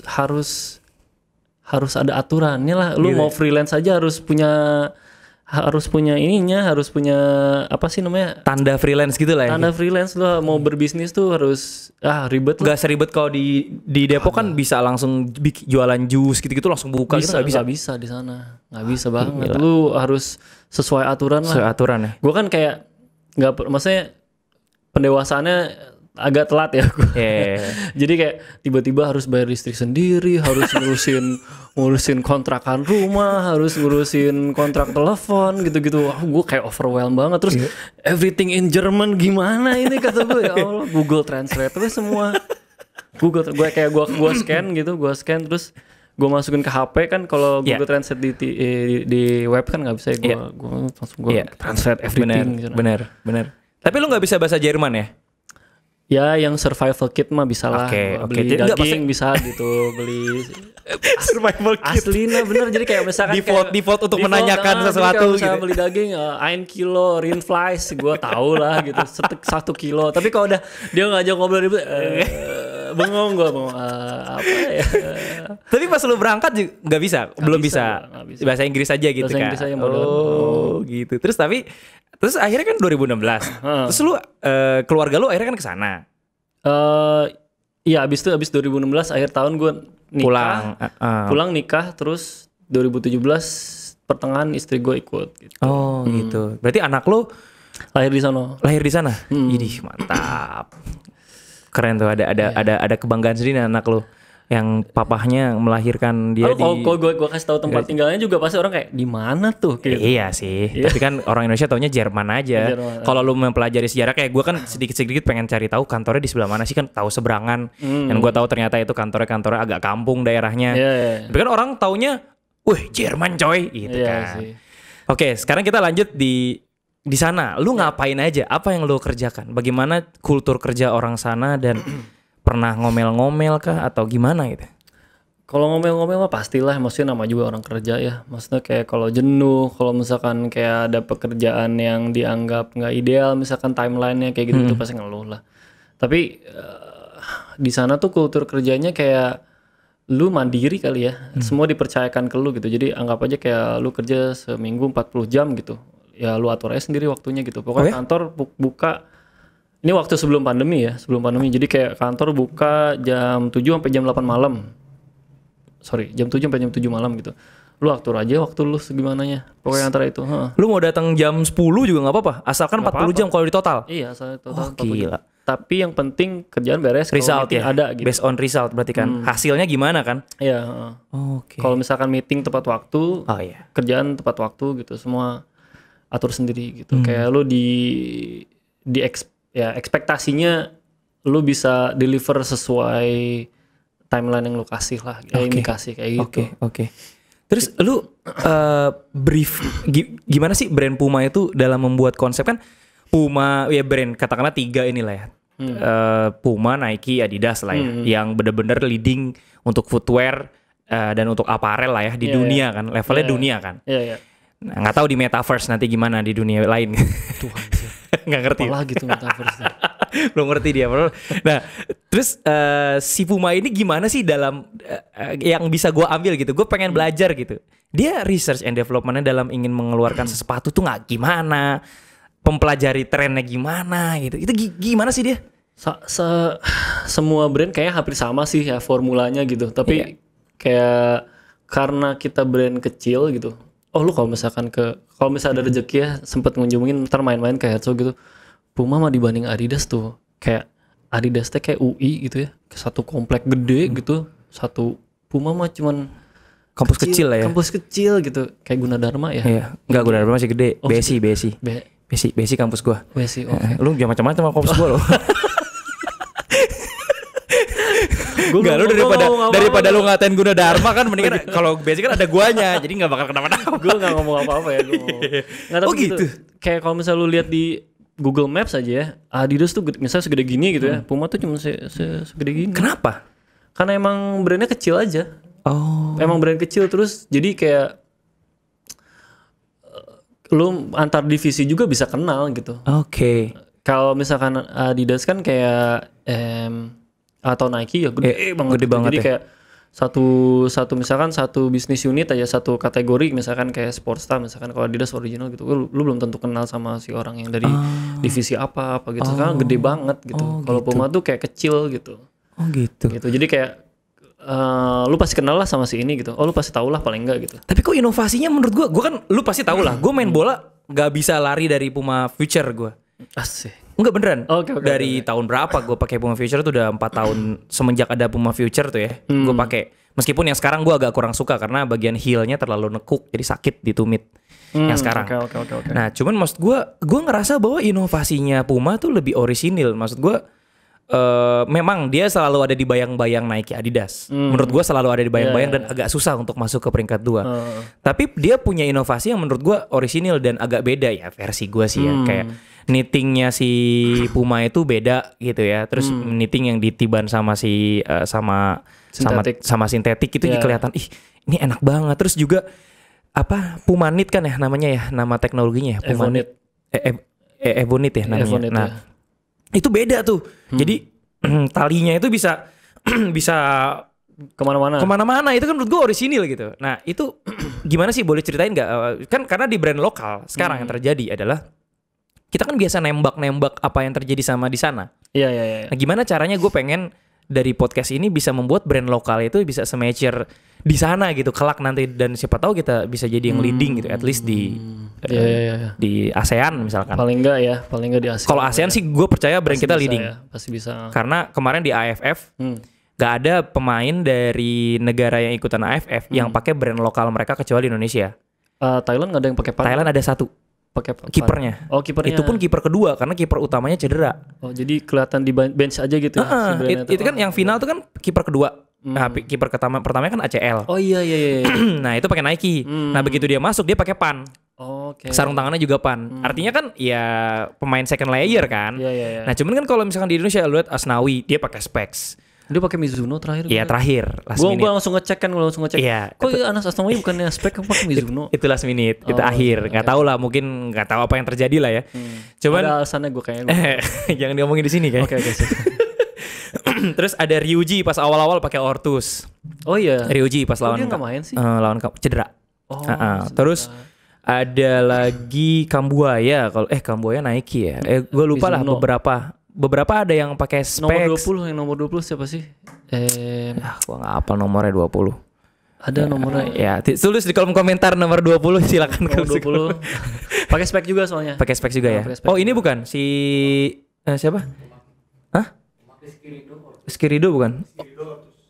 ada aturannya lah. Lu Gitu mau freelance aja harus punya ininya, harus punya apa sih namanya? Tanda freelance gitu lah ya. Tanda freelance. Lu mau berbisnis tuh harus ribet lah. Gak seribet kalau di Depok kan bisa langsung jualan jus gitu-gitu langsung buka gitu, nggak bisa. Nggak bisa di sana, nggak bisa banget. Lu harus sesuai aturan lah. Sesuai aturan ya. Gue kan kayak maksudnya pendewasaannya agak telat ya gue. Jadi kayak tiba-tiba harus bayar listrik sendiri, harus ngurusin kontrakan rumah, harus ngurusin kontrak telepon gitu-gitu. Wah, gue kayak overwhelmed banget. Terus everything in German gimana ini kata gue, ya Allah, Google Translate terus semua. Gue scan terus gue masukin ke HP kan. Kalau Google Translate di web kan nggak bisa ya. Gue langsung translate everything. Bener. Tapi lu nggak bisa bahasa Jerman ya? Ya yang survival kit mah bisa lah. Beli daging bisa gitu, beli survival kit. Aslinya bener, jadi kayak misalkan default untuk menanyakan sesuatu gitu. Gitu. Beli daging 1 kilo rindfleisch, gue tahu lah gitu, 1 kilo. Tapi kalau udah dia ngajak ngobrol ribet, bengong gue mau apa ya. Tapi pas lu berangkat juga nggak bisa, belum bisa. Bahasa Inggris aja gitu bahasa kan. Inggris aja Gitu. Terus akhirnya kan 2016. Terus lu keluarga lu akhirnya kan ke sana. Iya, abis 2016 akhir tahun gue nikah. Pulang nikah, terus 2017 pertengahan istri gue ikut gitu. Oh, gitu. Berarti anak lu lahir di sana. Idih, mantap. Keren tuh, ada kebanggaan sendiri anak lu yang papahnya melahirkan dia. Kalau gue kasih tahu tempat tinggalnya juga pasti orang kayak di mana tuh gitu. Iya sih. Tapi kan orang Indonesia taunya Jerman aja. Kalau lu mempelajari sejarah kayak gue kan sedikit-sedikit pengen cari tahu kantornya di sebelah mana sih, kan tahu seberangan. Dan gue tahu ternyata itu kantornya agak kampung daerahnya. Tapi kan orang taunya, wih Jerman coy gitu kan. Sih. Oke, sekarang kita lanjut di sana. Lu ngapain aja? Apa yang lu kerjakan? Bagaimana kultur kerja orang sana dan pernah ngomel-ngomel kah atau gimana gitu? Kalau ngomel-ngomel mah pastilah, maksudnya nama juga orang kerja ya. Maksudnya kayak kalau jenuh, kalau misalkan kayak ada pekerjaan yang dianggap nggak ideal, misalkan timelinenya kayak gitu, itu pasti ngeluh lah. Tapi di sana tuh kultur kerjanya kayak lu mandiri kali ya. Semua dipercayakan ke lu gitu. Jadi anggap aja kayak lu kerja seminggu 40 jam gitu. Ya lu atur aja sendiri waktunya gitu. Pokoknya kantor buka. Ini waktu sebelum pandemi ya, Jadi kayak kantor buka jam 7 sampai jam 8 malam. Jam 7 sampai jam 7 malam gitu. Lu atur aja waktu lu segimananya. Pokoknya antara itu. Lu mau datang jam 10 juga nggak apa-apa, asalkan 40 jam kalau di total. Iya, asalkan total 40 gila. jam. Tapi yang penting kerjaan beres, result ya, ada gitu. Based on result berarti kan. Hasilnya gimana kan? Iya. Kalau misalkan meeting tepat waktu, kerjaan tepat waktu gitu, semua atur sendiri gitu. Kayak lu ekspektasinya lu bisa deliver sesuai timeline yang lu kasih lah, indikasi kayak gitu. Oke. Terus lu brief gimana sih brand Puma itu dalam membuat konsep? Kan Puma ya brand katakanlah 3 inilah ya. Puma, Nike, Adidas lah ya, yang bener-bener leading untuk footwear dan untuk apparel lah ya di dunia kan, levelnya dunia kan. Nah, nggak tahu di metaverse nanti gimana di dunia lain. Tuhan, nggak ngerti. Apalagi tuh metaverse. Belum ngerti dia. Nah, terus si Puma ini gimana sih dalam yang bisa gue ambil gitu? Gue pengen belajar gitu. Dia research and developmentnya dalam ingin mengeluarkan sepatu tuh nggak gimana, mempelajari trennya gimana gitu. Itu gimana sih dia? Semua brand kayaknya hampir sama sih ya formulanya gitu. Tapi kayak karena kita brand kecil gitu. Oh lu kalau misalnya ada rezeki ya sempet ngunjungin ntar main-main kayak Herzog gitu. Puma mah dibanding Adidas tuh kayak Adidas teh kayak UI gitu ya, satu komplek gede gitu. Satu Puma mah cuman kampus kecil lah ya. Kampus kecil gitu kayak Gunadarma ya. Iya, enggak Gunadarma masih gede. BSI kampus gua. BSI. Lu jangan macam-macam sama kampus gua loh. Enggak, lu daripada lu ngatain Gunadarma kan mendingan kalau basic kan ada guanya, jadi enggak bakal kenapa-napa. Gue enggak ngomong apa-apa ya, gue. Nggak, tapi gitu. Kayak kalau misalnya lu lihat di Google Maps aja ya, Adidas tuh misalnya segede gini gitu ya, Puma tuh cuma segede gini. Kenapa? Karena emang brandnya kecil aja. Oh. Emang brand kecil terus jadi kayak lu antar divisi juga bisa kenal gitu. Oke. Kalau misalkan Adidas kan kayak atau Nike ya gede banget. Gede gitu. banget Jadi ya. kayak satu misalkan satu bisnis unit aja satu kategori misalkan kayak Sportsta misalkan kalau Adidas original gitu lu belum tentu kenal sama si orang yang dari divisi apa gitu karena gede banget gitu. Kalau Puma tuh kayak kecil gitu. Oh gitu. Gitu. Jadi kayak lu pasti kenal lah sama si ini gitu. Oh lu pasti tahu lah paling enggak gitu. Tapi kok inovasinya menurut gue kan lu pasti tahu lah. Gue main bola nggak bisa lari dari Puma Future gue. Asik. Enggak beneran. Oke, Dari tahun berapa gue pakai Puma Future tuh udah 4 tahun semenjak ada Puma Future tuh ya. Gue pakai. Meskipun yang sekarang gue agak kurang suka karena bagian heel-nya terlalu nekuk jadi sakit di tumit. Yang sekarang. Oke. Nah, cuman maksud gue ngerasa bahwa inovasinya Puma tuh lebih orisinil. Maksud gue memang dia selalu ada di bayang-bayang Nike Adidas. Menurut gue selalu ada di bayang-bayang dan agak susah untuk masuk ke peringkat 2. Tapi dia punya inovasi yang menurut gue orisinil dan agak beda ya versi gue sih ya. Kayak knittingnya si Puma itu beda gitu ya. Terus knitting yang ditiban sama si sama sintetik itu kelihatan ini enak banget. Terus juga apa Puma Knit kan ya namanya ya, nama teknologinya ya Puma Knit. Evonit ya namanya. Evonit, nah, itu beda tuh. Jadi talinya itu bisa kemana-mana. Itu kan menurut gue orisinil gitu. Nah itu gimana sih, boleh ceritain nggak? Kan karena di brand lokal sekarang yang terjadi adalah kita kan biasa nembak apa yang terjadi sama di sana. Iya. Nah gimana caranya gue pengen dari podcast ini bisa membuat brand lokal itu bisa se-mature di sana gitu kelak nanti, dan siapa tahu kita bisa jadi yang leading gitu, at least di di ASEAN misalkan. Paling enggak di ASEAN. Kalau ASEAN sih gue percaya brand kita leading. Pasti bisa. Karena kemarin di AFF gak ada pemain dari negara yang ikutan AFF yang pakai brand lokal mereka kecuali Indonesia. Thailand gak ada yang pakai pan. Thailand ada satu. Pakai kipernya. Oh, kipernya. Itu pun kiper kedua karena kiper utamanya cedera. Oh, jadi kelihatan di bench aja gitu ya. Itu kan yang final tuh kan kiper kedua. Nah, kiper pertamanya kan ACL. Oh iya. Nah, itu pakai Nike. Nah, begitu dia masuk dia pakai pan. Oke. Sarung tangannya juga pan. Artinya kan ya pemain second layer kan. Iya. Nah, cuman kan kalau misalkan di Indonesia lu lihat Asnawi, dia pakai Specs. Dia pakai Mizuno terakhir. Iya, terakhir last minute. Gua langsung ngecek. Iya. Kok Anas Asnawi bukannya Spek pakai Mizuno? Itu last minute, itu akhir. Nggak tahu lah, mungkin nggak tahu apa yang terjadi lah ya. Cuman ada alasannya gue kayaknya. Jangan diomongin di sini kayak. Oke. Terus ada Ryuji pas awal-awal pakai Ortus. Oh iya. Ryuji pas lawan dia nggak main sih? Lawan cedera. Terus ada lagi Kambuaya. Kalau Kambuaya Nike ya. Gue lupa lah beberapa ada yang pakai Specs. Nomor 20 siapa sih? Gua nggak hafal nomornya 20. Ada nomornya. Ya, tulis di kolom komentar nomor 20 silakan. Nomor 20. Pakai spek juga soalnya. Pakai Specs juga ya. Oh, ini bukan si siapa? Hah? Rizky Ridho bukan?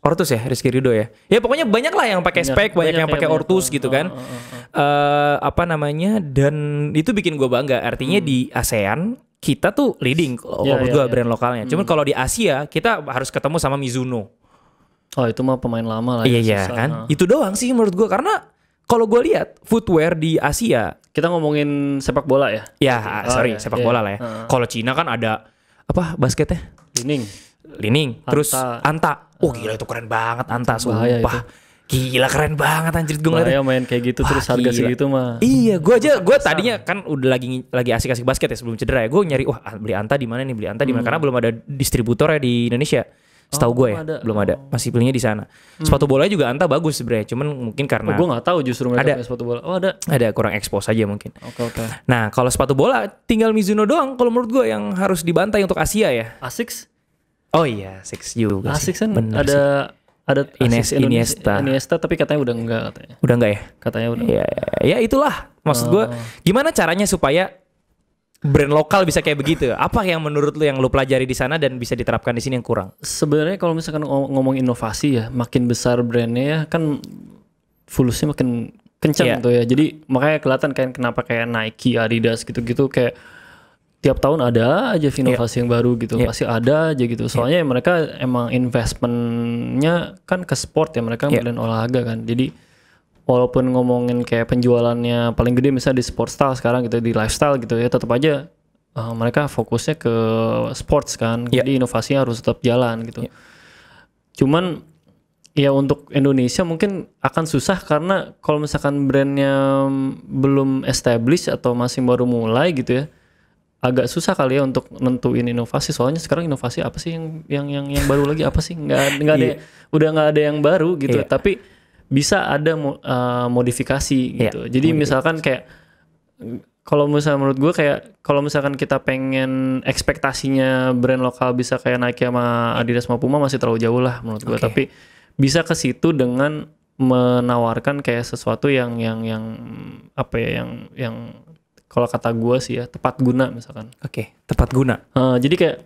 Ortus ya, Rizky Ridho ya. Ya pokoknya banyak lah yang pakai spek, banyak yang pakai Ortus gitu kan. Apa namanya? Dan itu bikin gue bangga. Artinya di ASEAN kita tuh leading menurut gue brand lokalnya. Cuman kalau di Asia kita harus ketemu sama Mizuno. Oh itu mah pemain lama lah. Iya kan. Itu doang sih menurut gue, karena kalau gue lihat footwear di Asia. Kita ngomongin sepak bola ya? Sepak bola lah ya. Kalau Cina kan ada apa basketnya? Lining. Terus Anta. Oh gila itu keren banget Anta, sumpah. Gila keren banget anjir gue ngeliatnya. Main kayak gitu terus harga segitu mah. Iya, gue tadinya kan udah lagi asik-asik basket ya sebelum cedera ya. Gue nyari beli Anta di mana nih, karena belum ada distributornya di Indonesia. Setahu gue ya, belum ada. Masih belinya di sana. Sepatu bolanya juga Anta bagus sebenarnya, cuman mungkin karena gue nggak tahu justru mereka punya sepatu bola. Oh ada. Ada kurang expose aja mungkin. Oke. Nah, kalau sepatu bola tinggal Mizuno doang kalau menurut gue yang harus dibantai untuk Asia ya. Asics? Oh iya, Asics juga. Asics kan ada Iniesta tapi katanya udah enggak katanya. Udah enggak ya? Katanya udah. Ya itulah. Maksud gue gimana caranya supaya brand lokal bisa kayak begitu? Apa yang menurut lu yang lu pelajari di sana dan bisa diterapkan di sini yang kurang? Sebenarnya kalau misalkan ngomong inovasi ya, makin besar brandnya ya kan fulusnya makin kencang tuh ya. Jadi makanya kelihatan kan kenapa kayak Nike, Adidas gitu-gitu kayak tiap tahun ada aja inovasi yang baru gitu. Pasti ada aja gitu. Soalnya mereka emang investmentnya kan ke sport ya, mereka brand olahraga kan. Jadi walaupun ngomongin kayak penjualannya paling gede misalnya di Sportsta sekarang gitu, di lifestyle gitu ya, tetap aja mereka fokusnya ke sports kan. Yeah. Jadi inovasinya harus tetap jalan gitu. Yeah. Cuman ya untuk Indonesia mungkin akan susah karena kalau misalkan brandnya belum established atau masih baru mulai gitu ya, agak susah kali ya untuk nentuin inovasi. Soalnya sekarang inovasi apa sih yang baru lagi apa sih? Nggak ada, udah nggak ada yang baru gitu. Yeah. Tapi bisa ada modifikasi gitu. Jadi misalkan kayak kalau misalnya menurut gue kayak kalau misalkan kita pengen ekspektasinya brand lokal bisa kayak Nike sama Adidas sama Puma masih terlalu jauh lah menurut gue. Tapi bisa ke situ dengan menawarkan kayak sesuatu yang apa ya yang kalau kata gue sih ya tepat guna misalkan. Oke, tepat guna. Jadi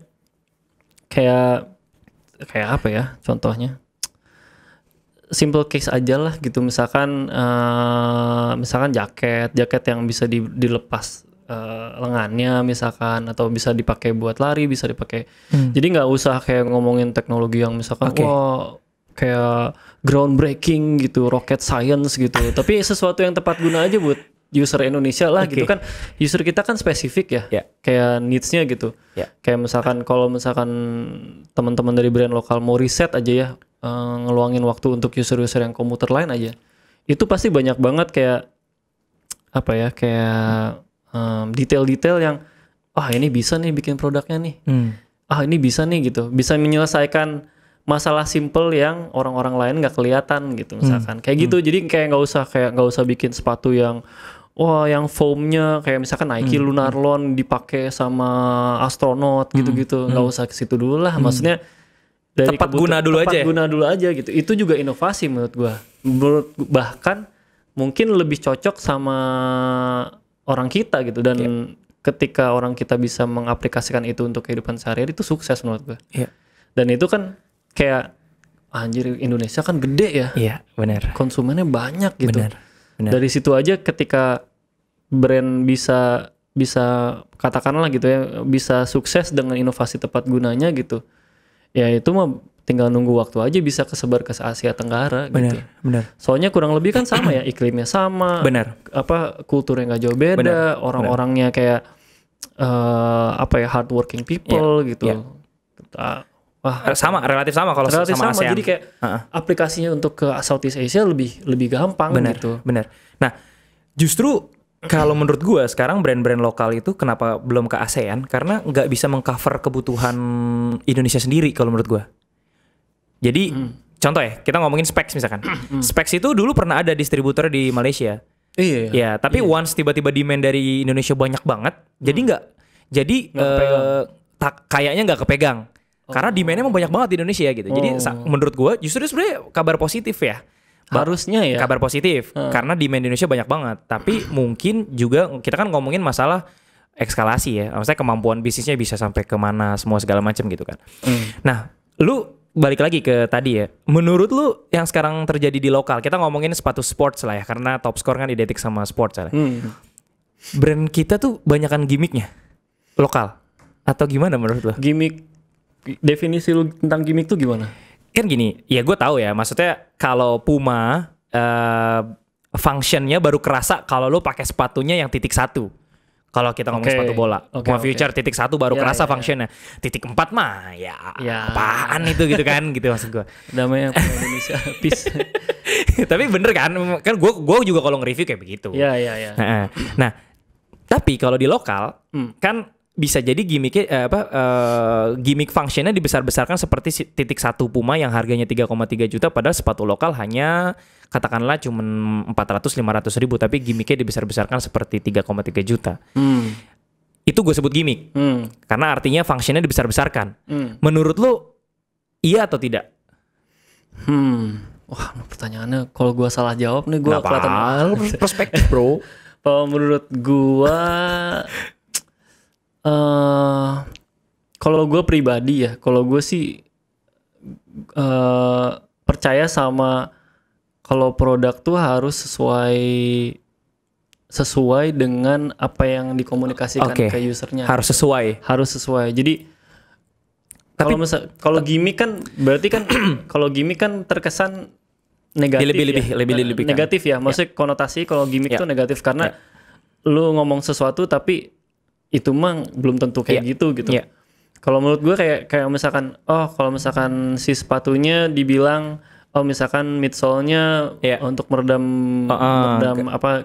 kayak apa ya contohnya? Simple case aja lah gitu, misalkan jaket yang bisa dilepas lengannya misalkan, atau bisa dipakai buat lari, bisa dipakai. Jadi nggak usah kayak ngomongin teknologi yang misalkan wah kayak groundbreaking gitu, rocket science gitu. Tapi sesuatu yang tepat guna aja buat user Indonesia lah gitu kan. User kita kan spesifik ya, kayak needs-nya gitu. Kayak misalkan kalau misalkan teman-teman dari brand lokal mau riset aja ya, ngeluangin waktu untuk user-user yang komuter lain aja, itu pasti banyak banget kayak apa ya, kayak detail-detail yang ini bisa nih bikin produknya nih, ini bisa nih gitu, bisa menyelesaikan masalah simple yang orang-orang lain nggak kelihatan gitu misalkan kayak gitu. Jadi kayak nggak usah bikin sepatu yang yang foamnya kayak misalkan Nike Lunarlon dipakai sama astronot gitu-gitu, nggak usah ke situ dulu lah. Maksudnya dari tepat guna dulu aja gitu. Itu juga inovasi menurut gua. Bahkan mungkin lebih cocok sama orang kita gitu, dan ketika orang kita bisa mengaplikasikan itu untuk kehidupan sehari-hari itu sukses menurut gua. Dan itu kan kayak anjir, Indonesia kan gede ya. Iya, benar. Konsumennya banyak gitu. Benar. Dari situ aja ketika brand bisa katakanlah gitu ya, bisa sukses dengan inovasi tepat gunanya gitu. Ya itu mah tinggal nunggu waktu aja bisa kesebar ke Asia Tenggara gitu. Benar. Soalnya kurang lebih kan sama ya, iklimnya sama. Benar. Kulturnya nggak jauh beda, orang-orangnya kayak hardworking people gitu. Relatif sama kalau sama ASEAN. Jadi kayak aplikasinya untuk ke Southeast Asia lebih gampang gitu. Benar. Nah, justru kalau menurut gue sekarang brand-brand lokal itu kenapa belum ke ASEAN? Karena nggak bisa mengcover kebutuhan Indonesia sendiri kalau menurut gue. Jadi contoh ya, kita ngomongin Specs misalkan. Specs itu dulu pernah ada distributor di Malaysia. Iya. Tapi once tiba-tiba demand dari Indonesia banyak banget, kayaknya nggak kepegang. Karena demandnya emang banyak banget di Indonesia gitu. Jadi menurut gue justru sebenarnya kabar positif ya. Harusnya ya. Kabar positif. Karena demand di Indonesia banyak banget. Tapi mungkin juga kita kan ngomongin masalah eskalasi ya. Maksudnya kemampuan bisnisnya bisa sampai kemana, semua segala macam gitu kan. Nah, lu balik lagi ke tadi ya. Menurut lu yang sekarang terjadi di lokal, kita ngomongin sepatu sports lah ya. Karena top score kan identik sama sports lah. Brand kita tuh banyakan gimmicknya lokal. Atau gimana menurut lu? Gimmick, definisi lu tentang gimmick tuh gimana? Kan gini, ya gue tahu ya, maksudnya kalau Puma functionnya baru kerasa kalau lo pakai sepatunya yang titik 1. Kalau kita ngomong sepatu bola, Puma Future titik 1 baru kerasa functionnya. Titik 4 mah ya apaan itu gitu kan, gitu maksud gue. Damai Indonesia, peace. Tapi bener kan gue juga kalau nge-review kayak begitu. Iya. Nah, tapi kalau di lokal kan bisa jadi gimmick functionnya dibesar-besarkan seperti titik 1 Puma yang harganya 3,3 juta, padahal sepatu lokal hanya katakanlah cuma 400-500 ribu, tapi gimmicknya dibesar-besarkan seperti 3,3 juta. Itu gue sebut gimmick. Karena artinya functionnya dibesar-besarkan. Menurut lo iya atau tidak? Wah, pertanyaannya kalau gue salah jawab nih gue kelihatan perspektif bro. Kalau menurut gue kalau gue pribadi ya, kalau gue sih percaya sama kalau produk tuh harus sesuai dengan apa yang dikomunikasikan ke usernya. Harus sesuai. Jadi kalau gimmick kan berarti kan kalau gimmick kan terkesan negatif, lebih negatif ya. Maksudnya konotasi kalau gimmick tuh negatif karena lu ngomong sesuatu tapi itu mah belum tentu kayak gitu. Iya. Kalau menurut gue kayak misalkan kalau misalkan si sepatunya dibilang misalkan midsole-nya untuk meredam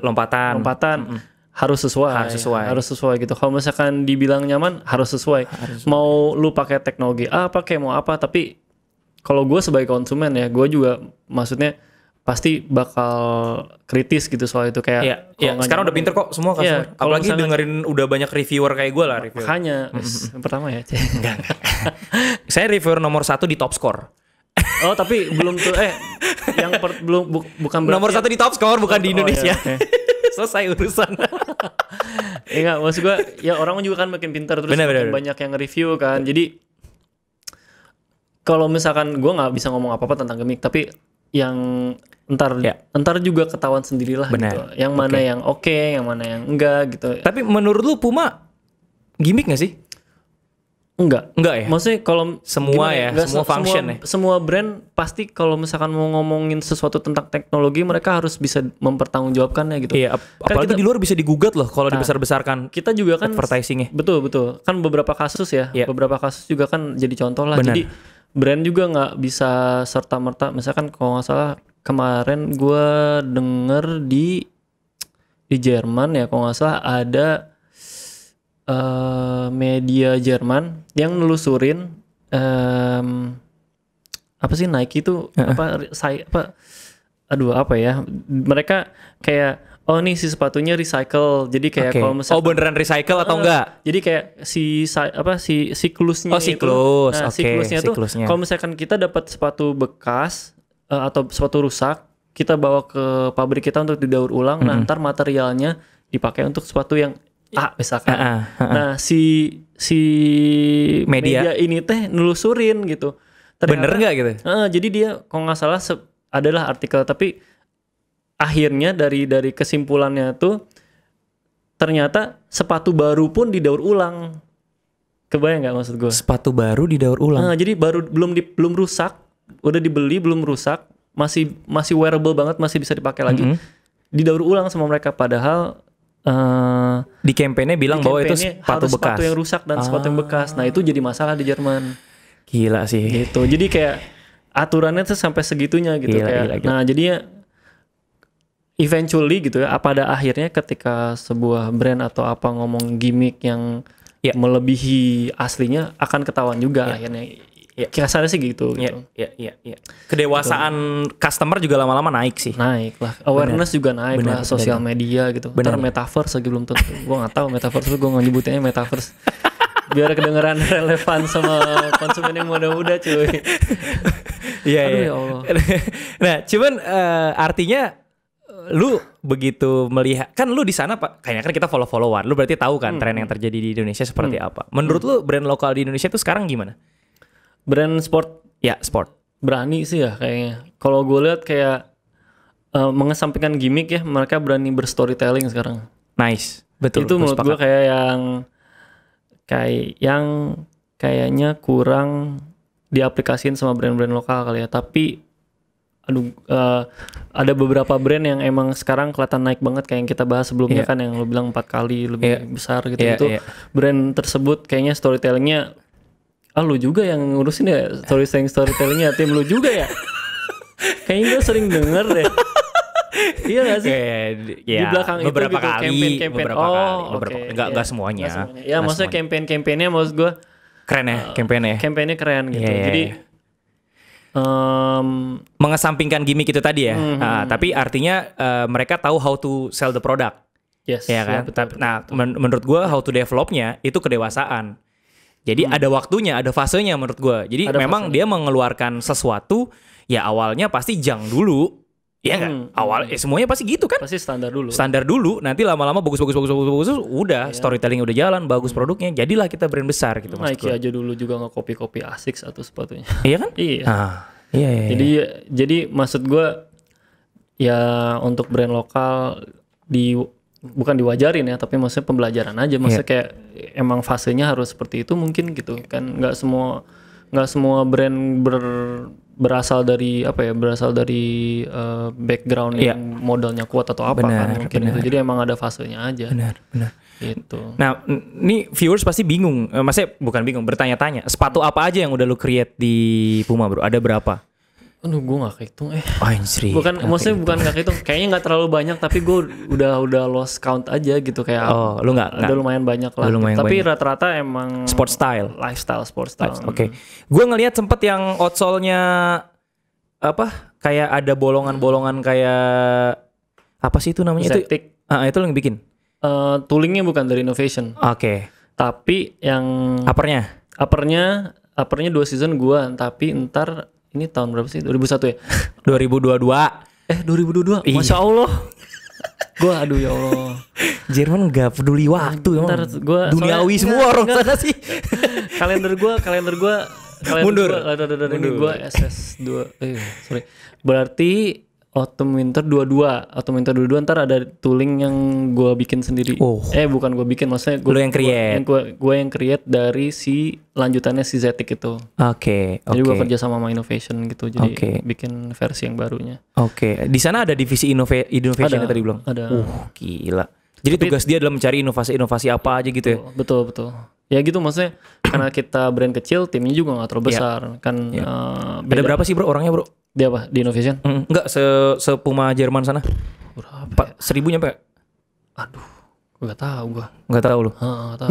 lompatan harus sesuai gitu. Kalau misalkan dibilang nyaman harus sesuai. Mau lu pakai teknologi apa kayak mau apa, tapi kalau gue sebagai konsumen ya, gue juga maksudnya pasti bakal kritis gitu soal itu kayak. Iya. Sekarang udah pinter kok semua customer. Apalagi dengerin udah banyak reviewer kayak gue lah. Makanya yang pertama ya. Enggak. Saya reviewer nomor 1 di Top Score. Oh tapi belum tuh bukan nomor 1 di Top Score bukan di Indonesia. Okay. Selesai urusan. Iya, maksud gue ya orang juga kan makin pintar terus makin banyak yang review kan. Jadi kalau misalkan gue nggak bisa ngomong apa-apa tentang gimmick, tapi yang ntar juga ketahuan sendirilah gitu. Yang mana yang oke, yang mana yang enggak gitu. Tapi menurut lu Puma gimmick nggak sih? Enggak ya? Maksudnya kalau semua semua function semua brand pasti kalau misalkan mau ngomongin sesuatu tentang teknologi mereka harus bisa mempertanggungjawabkannya gitu. Iya, apalagi di luar bisa digugat loh kalau dibesar-besarkan. Kita juga kan advertisingnya. Betul. Kan beberapa kasus beberapa kasus juga kan jadi contoh lah. Bener. Jadi brand juga nggak bisa serta-merta. Misalkan kalau nggak salah kemarin gue denger di Jerman ya kalau nggak salah ada media Jerman yang nelusurin apa sih Nike itu mereka kayak nih si sepatunya recycle jadi kayak kalau misalkan beneran recycle atau enggak jadi kayak siklusnya siklusnya tuh kalau misalkan kita dapat sepatu bekas atau sepatu rusak kita bawa ke pabrik kita untuk didaur ulang ntar materialnya dipakai untuk sepatu yang misalkan. Nah, si media ini teh nelusurin gitu. Ternyata, bener nggak gitu? Jadi dia kalau nggak salah adalah artikel, tapi akhirnya dari kesimpulannya tuh ternyata sepatu baru pun didaur ulang. Kebayang nggak maksud gue? Sepatu baru didaur ulang. Jadi baru belum rusak, udah dibeli belum rusak, masih wearable banget, masih bisa dipakai lagi. Didaur ulang sama mereka padahal di campaign-nya bilang bahwa itu sepatu bekas. Sepatu yang rusak dan sepatu yang bekas. Nah, itu jadi masalah di Jerman. Gila sih. Gitu. Jadi kayak aturannya tuh sampai segitunya gitu gila. Nah, jadinya eventually gitu ya, pada akhirnya ketika sebuah brand atau apa ngomong gimmick yang melebihi aslinya akan ketahuan juga akhirnya. Kasarnya sih gitu. Iya. Kedewasaan customer juga lama-lama naik sih. Naik lah. Awareness juga naik lah. Sosial media gitu. Ntar metaverse lagi belum tentu. Gue nggak tahu metaverse itu gue nggak nyebutinnya metaverse. Biar kedengeran relevan sama konsumen yang muda-muda cuy. Iya. Ya Allah. Nah, cuman artinya lu begitu melihat kan lu di sana Pak, kayaknya kan kita follow-followan. Lu berarti tahu kan tren yang terjadi di Indonesia seperti apa. Menurut lu brand lokal di Indonesia itu sekarang gimana? Brand sport? Ya, sport. Berani sih ya kayaknya. Kalau gue lihat kayak mengesampingkan gimmick ya, mereka berani berstorytelling sekarang. Nice, betul. Itu menurut gue kayak yang kayaknya kurang diaplikasiin sama brand-brand lokal kali ya. Tapi ada beberapa brand yang emang sekarang kelihatan naik banget kayak yang kita bahas sebelumnya kan yang lo bilang 4 kali lebih besar gitu. Itu brand tersebut kayaknya storytellingnya lu juga yang ngurusin ya storytellingnya tim lu juga ya. Kayaknya gue sering denger deh. Iya gak sih? Di belakang beberapa itu gitu, kali, campaign. Enggak semuanya. Ya maksudnya campaign-campaignnya maksud gue keren ya campaignnya. Campaignnya keren gitu. Jadi mengesampingkan gimmick itu tadi ya. Tapi artinya mereka tahu how to sell the product. Yes. Ya kan? Betul. Menurut gue how to developnya itu kedewasaan. Jadi ada waktunya, ada fasenya menurut gue. Jadi ada memang dia mengeluarkan sesuatu, ya awalnya pasti jang dulu. Iya nggak? Semuanya pasti gitu kan? Pasti standar dulu. Nanti lama-lama bagus. Udah storytelling udah jalan, bagus produknya. Jadilah kita brand besar gitu. Nike aja dulu juga nge-copy ASICS atau sepatunya. Iya kan? Iya. Iya. Jadi maksud gue ya untuk brand lokal bukan diwajarin ya, tapi maksudnya pembelajaran aja. Maksudnya kayak emang fasenya harus seperti itu mungkin gitu kan. Nggak semua brand berasal dari background yang modalnya kuat atau apa kan mungkin itu. Jadi emang ada fasenya aja. Benar. Gitu. Nah, ini viewers pasti bingung. Maksudnya bukan bingung, bertanya-tanya. Sepatu apa aja yang udah lu create di Puma, bro? Ada berapa? Aduh, gue nggak kehitung. Anjir. Maksudnya bukan nggak kehitung. Kayaknya nggak terlalu banyak, tapi gue udah lost count aja gitu kayak. Oh, lu nggak? Udah lumayan banyak lah. Tapi rata-rata emang sport style. Lifestyle, sport style. Oke. Gue ngelihat sempet yang outsole-nya apa? Kayak ada bolongan-bolongan kayak apa sih itu namanya? Zetic. Itu lo yang bikin. Toolingnya bukan dari Innovation. Oke. Tapi yang uppernya 2 season gua, tapi ntar ini tahun berapa sih? 2001 ya? 2022. 2022. Iya. Masya Allah. Gua aduh ya Allah. Jerman gak peduli waktu Ntar gua duniawi semua orang sana sih. kalender gua mundur. Ini gua SS2. Sorry. Berarti Autumn Winter 22 ntar ada tooling yang gue bikin sendiri. Bukan gue bikin, maksudnya gue yang create. Gue yang create dari si lanjutannya si Zetic itu. Oke. Jadi gue kerja sama Innovation gitu. Jadi bikin versi yang barunya. Oke. Di sana ada divisi innovation yang tadi bilang. Ada. Gila. Jadi tugas dia adalah mencari inovasi apa aja gitu ya. Betul. Ya gitu, maksudnya karena kita brand kecil, timnya juga nggak terlalu besar kan. Ada berapa sih bro orangnya bro? Dia apa? Di Innovation? Enggak, Puma Jerman sana. Berapa? 1000 nyampe? Aduh, gak tahu gua. Gak tahu lu?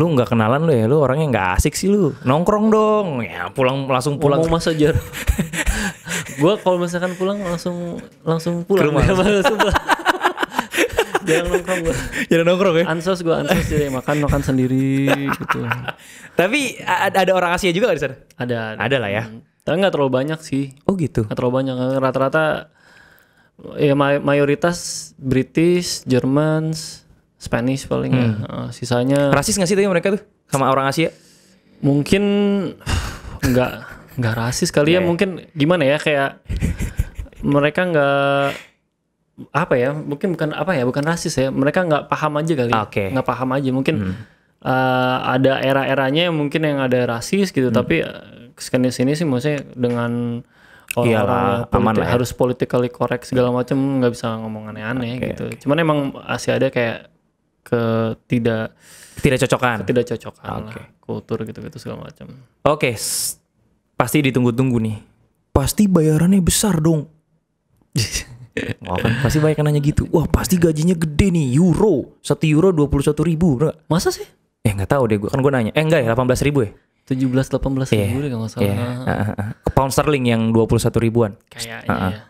Lu gak kenalan lu ya? Lu orangnya gak asik sih lu. Nongkrong dong. Ya langsung pulang. Ngomong mas aja. Gua kalau misalkan pulang langsung pulang. Ke rumah. Jarang nongkrong ya? Ansos jadi makan sendiri gitu. Tapi ada orang Asia juga gak di sana? Ada lah ya. Tapi nggak terlalu banyak sih. Oh gitu. Nggak terlalu banyak. Rata-rata ya mayoritas British, Germans, Spanish paling ya. Sisanya. Rasis nggak sih tadi mereka tuh sama orang Asia? Mungkin nggak rasis kali ya. Mungkin gimana ya, kayak mereka nggak apa ya? Mungkin bukan rasis ya. Mereka nggak paham aja kali. Nggak paham aja. Mungkin ada era-eranya mungkin yang ada rasis gitu. Tapi sini sih maksudnya dengan orang yang harus politically correct segala macam, nggak bisa ngomong aneh-aneh gitu. Cuman emang Asia ada kayak ketidakcocokan lah, kultur gitu segala macam. Pasti ditunggu-tunggu nih. Pasti bayarannya besar dong. Pasti banyak yang nanya gitu. Wah pasti gajinya gede nih, euro. 1 euro 21.000. Masa sih? Nggak tahu deh, kan gue nanya. Enggak ya, 18.000 ya? 17-18 ribu deh kalau nggak salah. Pound sterling yang 21 ribuan. Kayaknya ya.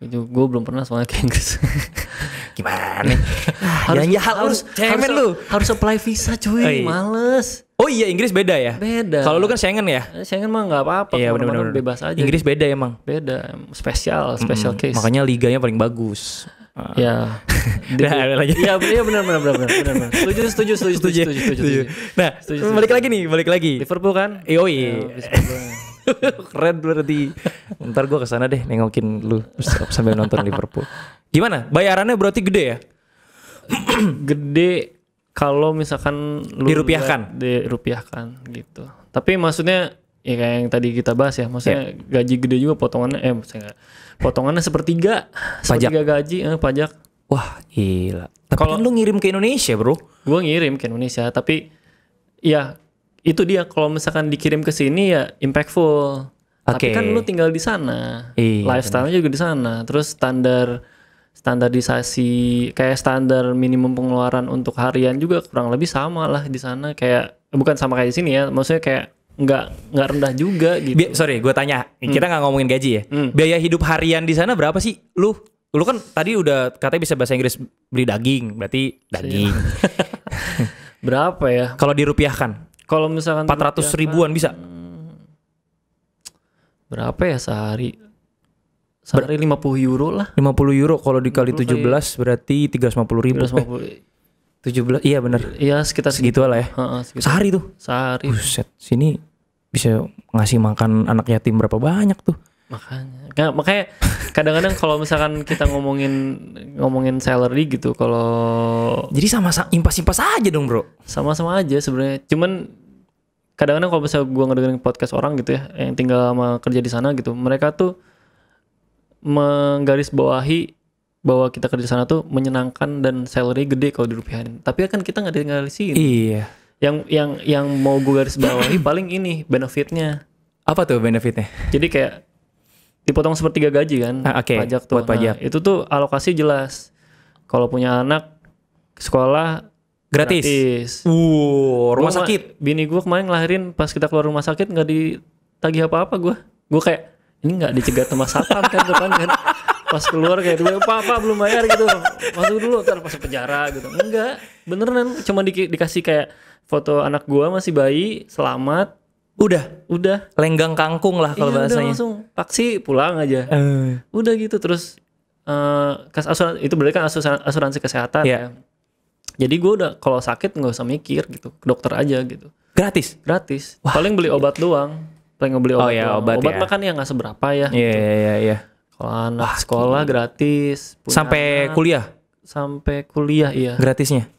Itu gue belum pernah soalnya ke Inggris. Gimana? harus apply visa cuy. Males. Oh iya, Inggris beda ya? Beda. Kalau lu kan Schengen ya? Schengen mah nggak apa-apa. Iya benar-benar bebas aja. Inggris beda emang. Beda. Special case. Makanya liganya paling bagus. Ya. Iya benar. Setuju. Nah, balik lagi. Liverpool kan? Keren berarti. Ntar gue kesana deh nengokin lu sambil nonton Liverpool. Gimana? Bayarannya berarti gede ya? Gede kalau misalkan lu dirupiahkan gitu. Tapi maksudnya ya kayak yang tadi kita bahas ya, maksudnya gaji gede juga potongannya sepertiga gaji, pajak. Wah gila. Tapi kalau lu ngirim ke Indonesia bro? Gue ngirim ke Indonesia, tapi ya itu dia, kalau misalkan dikirim ke sini ya impactful. Tapi kan lu tinggal di sana, lifestyle-nya juga di sana. Terus standarisasi kayak standar minimum pengeluaran untuk harian juga kurang lebih sama lah di sana. Kayak bukan sama kayak di sini ya, maksudnya kayak nggak rendah juga gitu. Sorry, gue tanya, kita nggak ngomongin gaji ya. Biaya hidup harian di sana berapa sih? Lu kan tadi udah katanya bisa bahasa Inggris, beli daging, berarti daging. Berapa ya? Kalau dirupiahkan? Kalau misalkan 400 ribuan bisa? Berapa ya sehari? Sehari 50 euro lah. 50 euro kalau dikali 17 berarti 350.000. 17, iya benar. Iya sekitar segitu lah ya. Sehari tuh. Sehari. Buset, sini bisa ngasih makan anak yatim berapa banyak tuh. Makanya kadang-kadang kalau misalkan kita ngomongin salary gitu, kalau jadi sama-sama impas-impas aja dong bro. Sama-sama aja sebenarnya. Cuman kadang-kadang kalau misalnya gue ngedengerin podcast orang gitu ya, yang tinggal sama kerja di sana gitu, mereka tuh menggarisbawahi bahwa kita kerja sana tuh menyenangkan dan salary gede kalau dirupiahin. Tapi kan kita nggak tinggal di sini. Iya. Yang mau gue garis bawahi paling ini benefitnya. Apa tuh benefitnya? Jadi kayak dipotong sepertiga gaji kan, Oke, pajak tuh. buat pajak. Itu tuh alokasi jelas. Kalau punya anak sekolah Gratis. Rumah sakit. Bini gue kemarin ngelahirin pas kita keluar rumah sakit nggak ditagih apa-apa gue. Gue kayak ini nggak dicegat sama satpam kan depan kan. Pas keluar kayak dua apa belum bayar gitu. Masuk dulu ntar masuk penjara gitu. Enggak, beneran cuma dikasih kayak foto anak gue masih bayi selamat. Udah. Lenggang kangkung lah kalau bahasanya. Udah langsung taksi pulang aja. Udah gitu terus kas asuransi itu berarti kan asuransi kesehatan ya. Jadi gue udah kalau sakit nggak usah mikir gitu, ke dokter aja gitu. Gratis. Wah. Paling beli obat doang. Paling ngebeli obat doang. Obat ya. Makan ya nggak seberapa ya. Iya. Kalau anak sekolah gratis. Sampai kuliah? Sampai kuliah iya. Gratisnya?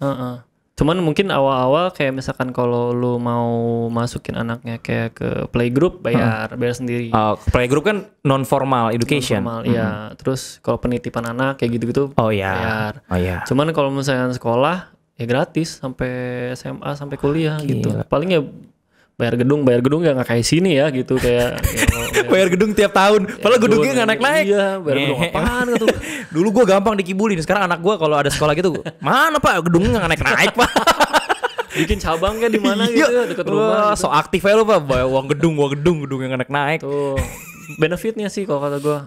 Cuman mungkin awal-awal kayak misalkan kalau lu mau masukin anaknya kayak ke playgroup bayar sendiri. Playgroup kan non formal education. Iya. Terus kalau penitipan anak kayak gitu-gitu bayar. Cuman kalau misalnya sekolah ya gratis sampai SMA sampai kuliah gitu. Paling ya bayar gedung ya nggak kayak sini ya gitu kayak bayar gedung tiap tahun. Padahal gedungnya nggak naik-naik. Iya, bayar gedung apaan gitu. Dulu gue gampang dikibulin. Sekarang anak gue kalau ada sekolah gitu, mana Pak gedungnya nggak naik-naik Pak. Bikin cabang kayak di mana gitu dekat rumah. So aktif aja lo Pak, bayar uang gedung yang nggak naik-naik. Tuh benefitnya sih kalau kata gue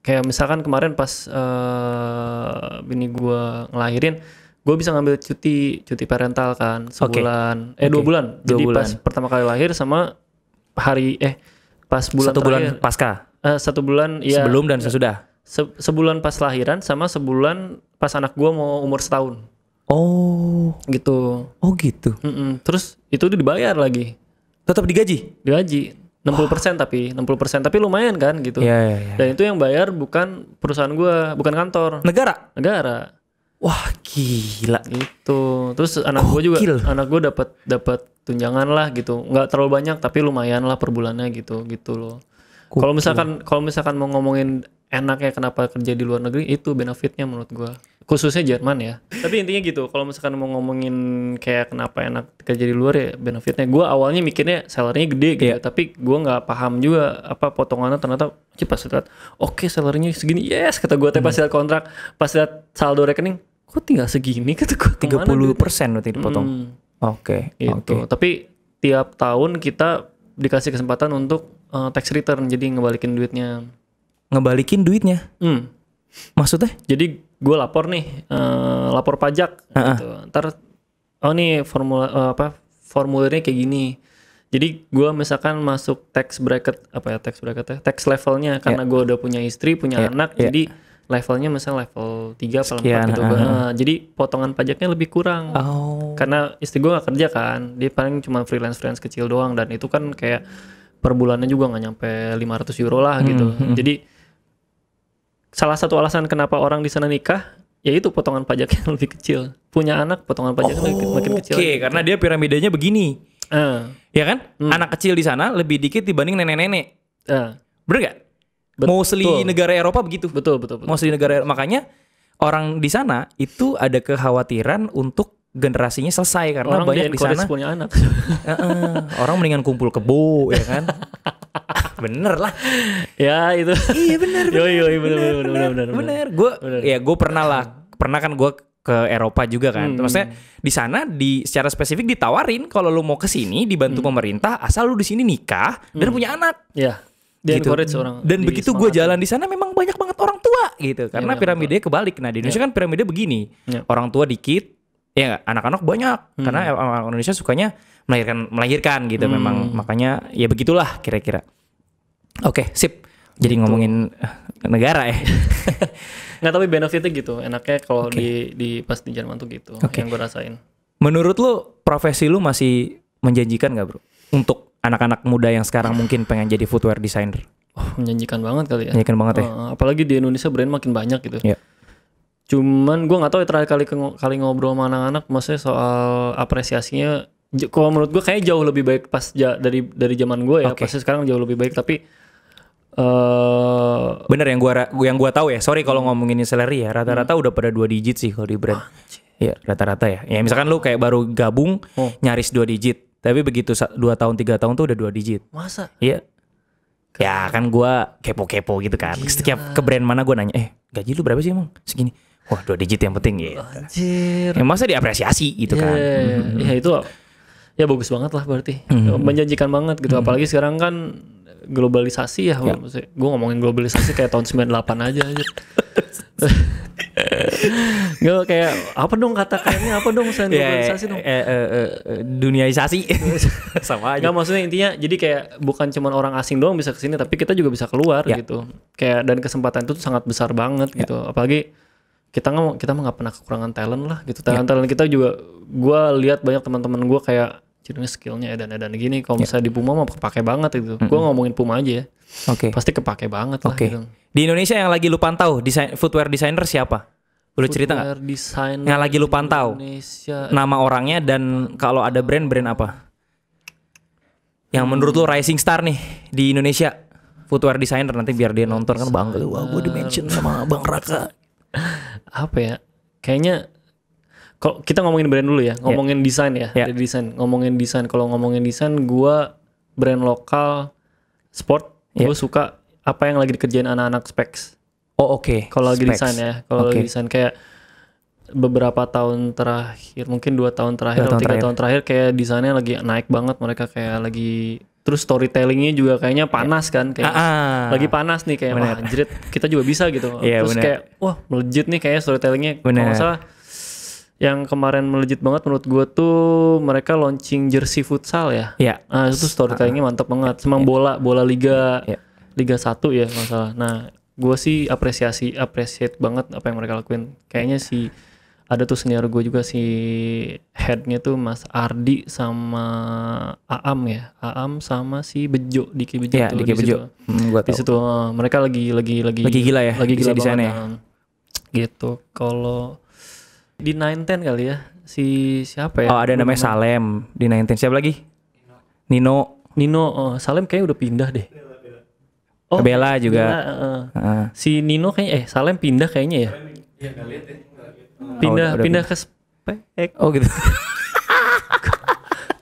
kayak misalkan kemarin pas bini gue ngelahirin, gue bisa ngambil cuti parental kan sebulan 2 bulan. Jadi pas pertama kali lahir sama pas bulan 1 bulan pasca. 1 bulan ya sebelum dan sesudah. Sebulan pas lahiran sama sebulan pas anak gue mau umur setahun. Gitu. Terus itu dibayar lagi. Tetap digaji? Digaji 60% tapi lumayan kan gitu. Iya. Dan itu yang bayar bukan perusahaan gue, bukan kantor. Negara. Wah gila itu. Terus anak gue dapat tunjangan lah gitu. Nggak terlalu banyak tapi lumayan lah per bulannya gitu loh. Kalau misalkan mau ngomongin enaknya kenapa kerja di luar negeri, itu benefitnya menurut gue. Khususnya Jerman ya. Tapi intinya gitu. Kalau misalkan mau ngomongin kayak kenapa enak kerja di luar ya benefitnya. Gue awalnya mikirnya salary-nya gede gitu. Tapi gue nggak paham juga apa potongannya ternyata. Pas lihat oke salary-nya segini. Yes kata gue. Pas lihat kontrak, pas lihat saldo rekening. Kok tinggal segini kata gue 30% berarti dipotong. Oke. Tapi tiap tahun kita dikasih kesempatan untuk tax return, jadi ngebalikin duitnya. Maksudnya? Jadi gue lapor nih, lapor pajak gitu. Ntar nih formulirnya kayak gini. Jadi gue misalkan masuk tax levelnya karena gue udah punya istri, punya anak, jadi levelnya misalnya level 3 atau 4 gitu. Jadi potongan pajaknya lebih kurang. Karena istri gue gak kerja kan. Dia paling cuma freelance kecil doang. Dan itu kan kayak per bulannya juga gak nyampe 500 euro lah gitu. Jadi salah satu alasan kenapa orang di sana nikah, yaitu potongan pajaknya lebih kecil. Punya anak, potongan pajaknya makin kecil. Oke, karena dia piramidanya begini. Ya kan? Anak kecil di sana lebih dikit dibanding nenek-nenek. Bener gak? Mostly negara Eropa begitu. Betul. Mostly negara makanya orang di sana itu ada kekhawatiran untuk generasinya selesai karena orang banyak di sana punya anak. Orang mendingan kumpul kebo ya kan. Bener lah. Ya itu. Iya bener. Bener. Gue pernah kan gue ke Eropa juga kan. Maksudnya di sana secara spesifik ditawarin kalau lu mau ke sini dibantu pemerintah asal lu di sini nikah dan punya anak. Iya. Gitu. Dan begitu gue jalan di sana memang banyak banget orang tua gitu karena piramidanya kebalik. Nah di Indonesia kan piramida begini, orang tua dikit, ya anak-anak banyak karena orang Indonesia sukanya melahirkan gitu memang, makanya ya begitulah kira-kira. Oke, sip. Jadi ngomongin negara ya. Nggak, tapi benefitnya gitu, enaknya kalau di pas di Jerman tuh gitu yang gue rasain. Menurut lu profesi lu masih menjanjikan nggak bro untuk anak-anak muda yang sekarang mungkin pengen jadi footwear designer? Menjanjikan banget kali ya. Menjanjikan banget ya. Apalagi di Indonesia brand makin banyak gitu. Cuman gue nggak tahu ya terakhir kali ngobrol sama anak-anak, maksudnya soal apresiasinya. Kalau menurut gue kayak jauh lebih baik pas dari zaman gue ya. Pasti sekarang jauh lebih baik. Tapi Bener yang gua tahu ya. Sorry kalau ngomongin salary ya, rata-rata udah pada 2 digit sih kalau di brand. Iya, rata-rata ya. Ya misalkan lu kayak baru gabung nyaris 2 digit, tapi begitu 2 tahun 3 tahun tuh udah 2 digit. Masa? Iya. Ya kan gua kepo-kepo gitu kan. Setiap ke brand mana gua nanya, gaji lu berapa sih emang? Segini. Wah 2 digit yang penting gitu. Anjir. Ya masa diapresiasi gitu kan. Ya itu ya bagus banget lah berarti. Menjanjikan banget gitu. Apalagi sekarang kan globalisasi ya. Maksudnya, gue ngomongin globalisasi kayak tahun 98 aja. Gue kayak apa dong kata-katanya apa dong selain globalisasi dong. Duniaisasi. Sama aja. Nggak, maksudnya intinya jadi kayak bukan cuma orang asing doang bisa kesini, tapi kita juga bisa keluar gitu. Kayak dan kesempatan itu tuh sangat besar banget gitu. Apalagi kita mah nggak pernah kekurangan talent lah gitu. Talent kita juga, gue lihat banyak teman-teman gue kayak jadinya skillnya edan gini. Kalau misalnya di Puma mah kepake banget gitu. Gue ngomongin Puma aja ya. Pasti kepake banget lah gitu. Di Indonesia yang lagi lu pantau footwear designer siapa? Boleh cerita nggak? Yang lagi lu pantau Indonesia. Nama orangnya dan kalau ada brand apa? Yang menurut lu rising star nih di Indonesia footwear designer, nanti biar dia nonton kan bangga. Wah gue di-mention sama Bang Raka. Apa ya? Kayaknya kalau kita ngomongin brand dulu ya, ngomongin desain ya, dari desain, ngomongin desain. Kalau ngomongin desain, gua brand lokal sport, gua suka apa yang lagi dikerjain anak-anak Specs. Oh oke. Kalau lagi desain ya, kalau lagi desain kayak beberapa tahun terakhir, mungkin 2 tahun terakhir atau 3 tahun terakhir kayak desainnya lagi naik banget, mereka kayak lagi, terus storytellingnya juga kayaknya panas kan, kayak lagi panas nih kayak wah anjrit kita juga bisa gitu. Terus kayak wah melejit nih kayak storytellingnya. Kalau nggak salah yang kemarin melejit banget menurut gue tuh mereka launching jersey futsal ya. Nah itu storytellingnya mantap banget. Semang bola Liga 1 ya masalah. Nah gue sih appreciate banget apa yang mereka lakuin. Kayaknya si ada tuh senior gue juga, si headnya tuh Mas Ardi sama Aam ya. Aam sama si Bejo, Diki Bejo tuh Diki Bejo. Di situ mereka lagi gila ya. Lagi gila banget ya. Gitu. Kalau di 910 kali ya. Siapa ya? Oh ada namanya Salem di 910. Siapa lagi? Nino. Salem kayaknya udah pindah deh. Oh, Bella juga. Si Nino kayaknya Salem pindah kayaknya ya. Pindah ke Spek. Oh gitu.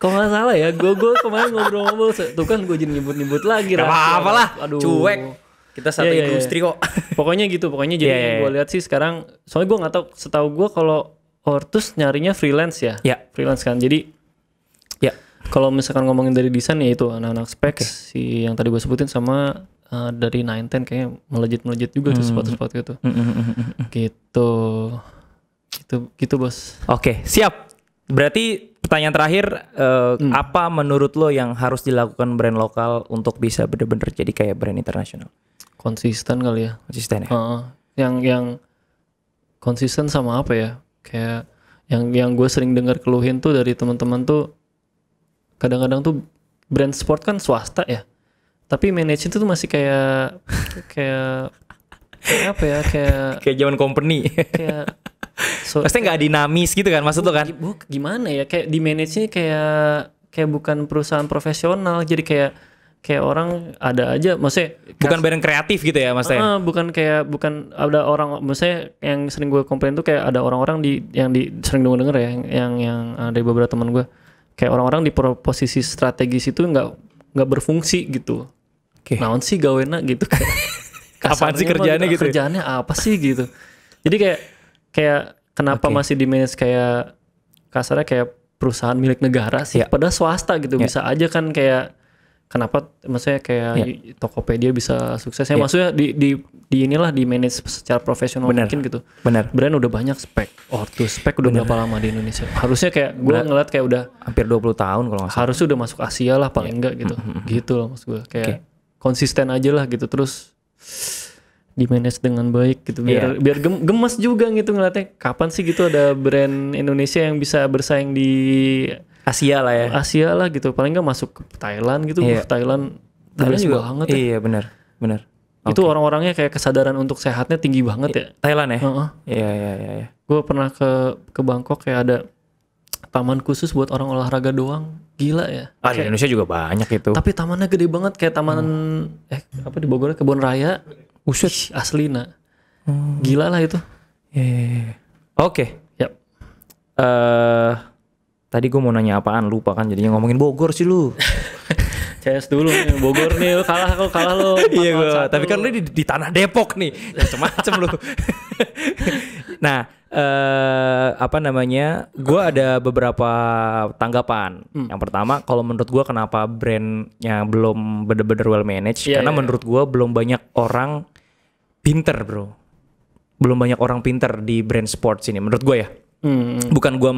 Kalau nggak salah ya, gue kemarin ngobrol-ngobrol tuh kan gue jadi nyebut lagi. Gak apa-apa lah. Cuek. Kita satu industri kok. Pokoknya jadi yang gue lihat sih sekarang, soalnya gue nggak tahu, setahu gue kalau Ortus nyarinya freelance ya. Freelance kan. Jadi kalau misalkan ngomongin dari desain ya itu anak-anak Specs si yang tadi gue sebutin sama dari 910 kayaknya melejit juga tuh sepatu-sepatu itu. Gitu bos. Oke, siap. Berarti pertanyaan terakhir, apa menurut lo yang harus dilakukan brand lokal untuk bisa bener-bener jadi kayak brand internasional? Konsisten kali ya. Konsisten ya. Yang konsisten sama apa ya? Kayak yang gue sering dengar keluhin tuh dari teman-teman tuh, kadang-kadang tuh brand sport kan swasta ya. Tapi manajemen tuh masih kayak apa ya? Kayak zaman company. Kayak pasti nggak dinamis gitu kan maksud lo kan? Gimana ya, kayak di manage-nya kayak bukan perusahaan profesional, jadi kayak orang ada aja, maksudnya bukan bareng kreatif gitu ya maksudnya? Bukan ada orang, maksudnya yang sering gue komplain tuh kayak ada orang-orang yang sering denger ya, yang dari beberapa teman gue, kayak orang-orang di posisi strategis itu nggak berfungsi gitu. Naon sih gawena gitu kayak apaan sih kerjaannya gitu? Kerjaannya apa sih gitu? Jadi kayak kenapa masih di manage kayak kasarnya kayak perusahaan milik negara sih, padahal swasta gitu. Bisa aja kan kayak kenapa maksudnya kayak Tokopedia bisa sukses ya, maksudnya di inilah di manage secara profesional mungkin gitu. Benar. Brand udah banyak Ortus udah berapa lama di Indonesia? Harusnya kayak gue ngeliat kayak udah hampir 20 tahun kalau nggak salah. Harusnya udah masuk Asia lah paling enggak gitu. Gitu loh maksud gue, kayak konsisten aja lah gitu, terus di manage dengan baik gitu, biar gemes juga gitu ngeliatnya, kapan sih gitu ada brand Indonesia yang bisa bersaing di Asia lah ya. Asia lah gitu, paling nggak masuk ke Thailand gitu. Thailand juga banget ya. Iya benar. Itu orang-orangnya kayak kesadaran untuk sehatnya tinggi banget ya. Thailand ya. Iya. Gue pernah ke Bangkok, kayak ada taman khusus buat orang olahraga doang. Gila ya. Di Indonesia juga banyak itu. Tapi tamannya gede banget kayak taman apa di Bogor, Kebun Raya. Uset. Asli nah. Gila lah itu. Oke. Yap. Tadi gue mau nanya apaan, lupa kan jadinya ngomongin Bogor sih lu. CS dulu nih, Bogor nih, kalah lo. Iya gue, tapi kan lu di tanah Depok nih, macem-macem lu. Nah, apa namanya? Gue ada beberapa tanggapan. Yang pertama, kalau menurut gue kenapa brandnya belum bener-bener well managed? Karena menurut gue belum banyak orang pinter, bro. Belum banyak orang pinter di brand sports ini, menurut gue ya. Bukan gue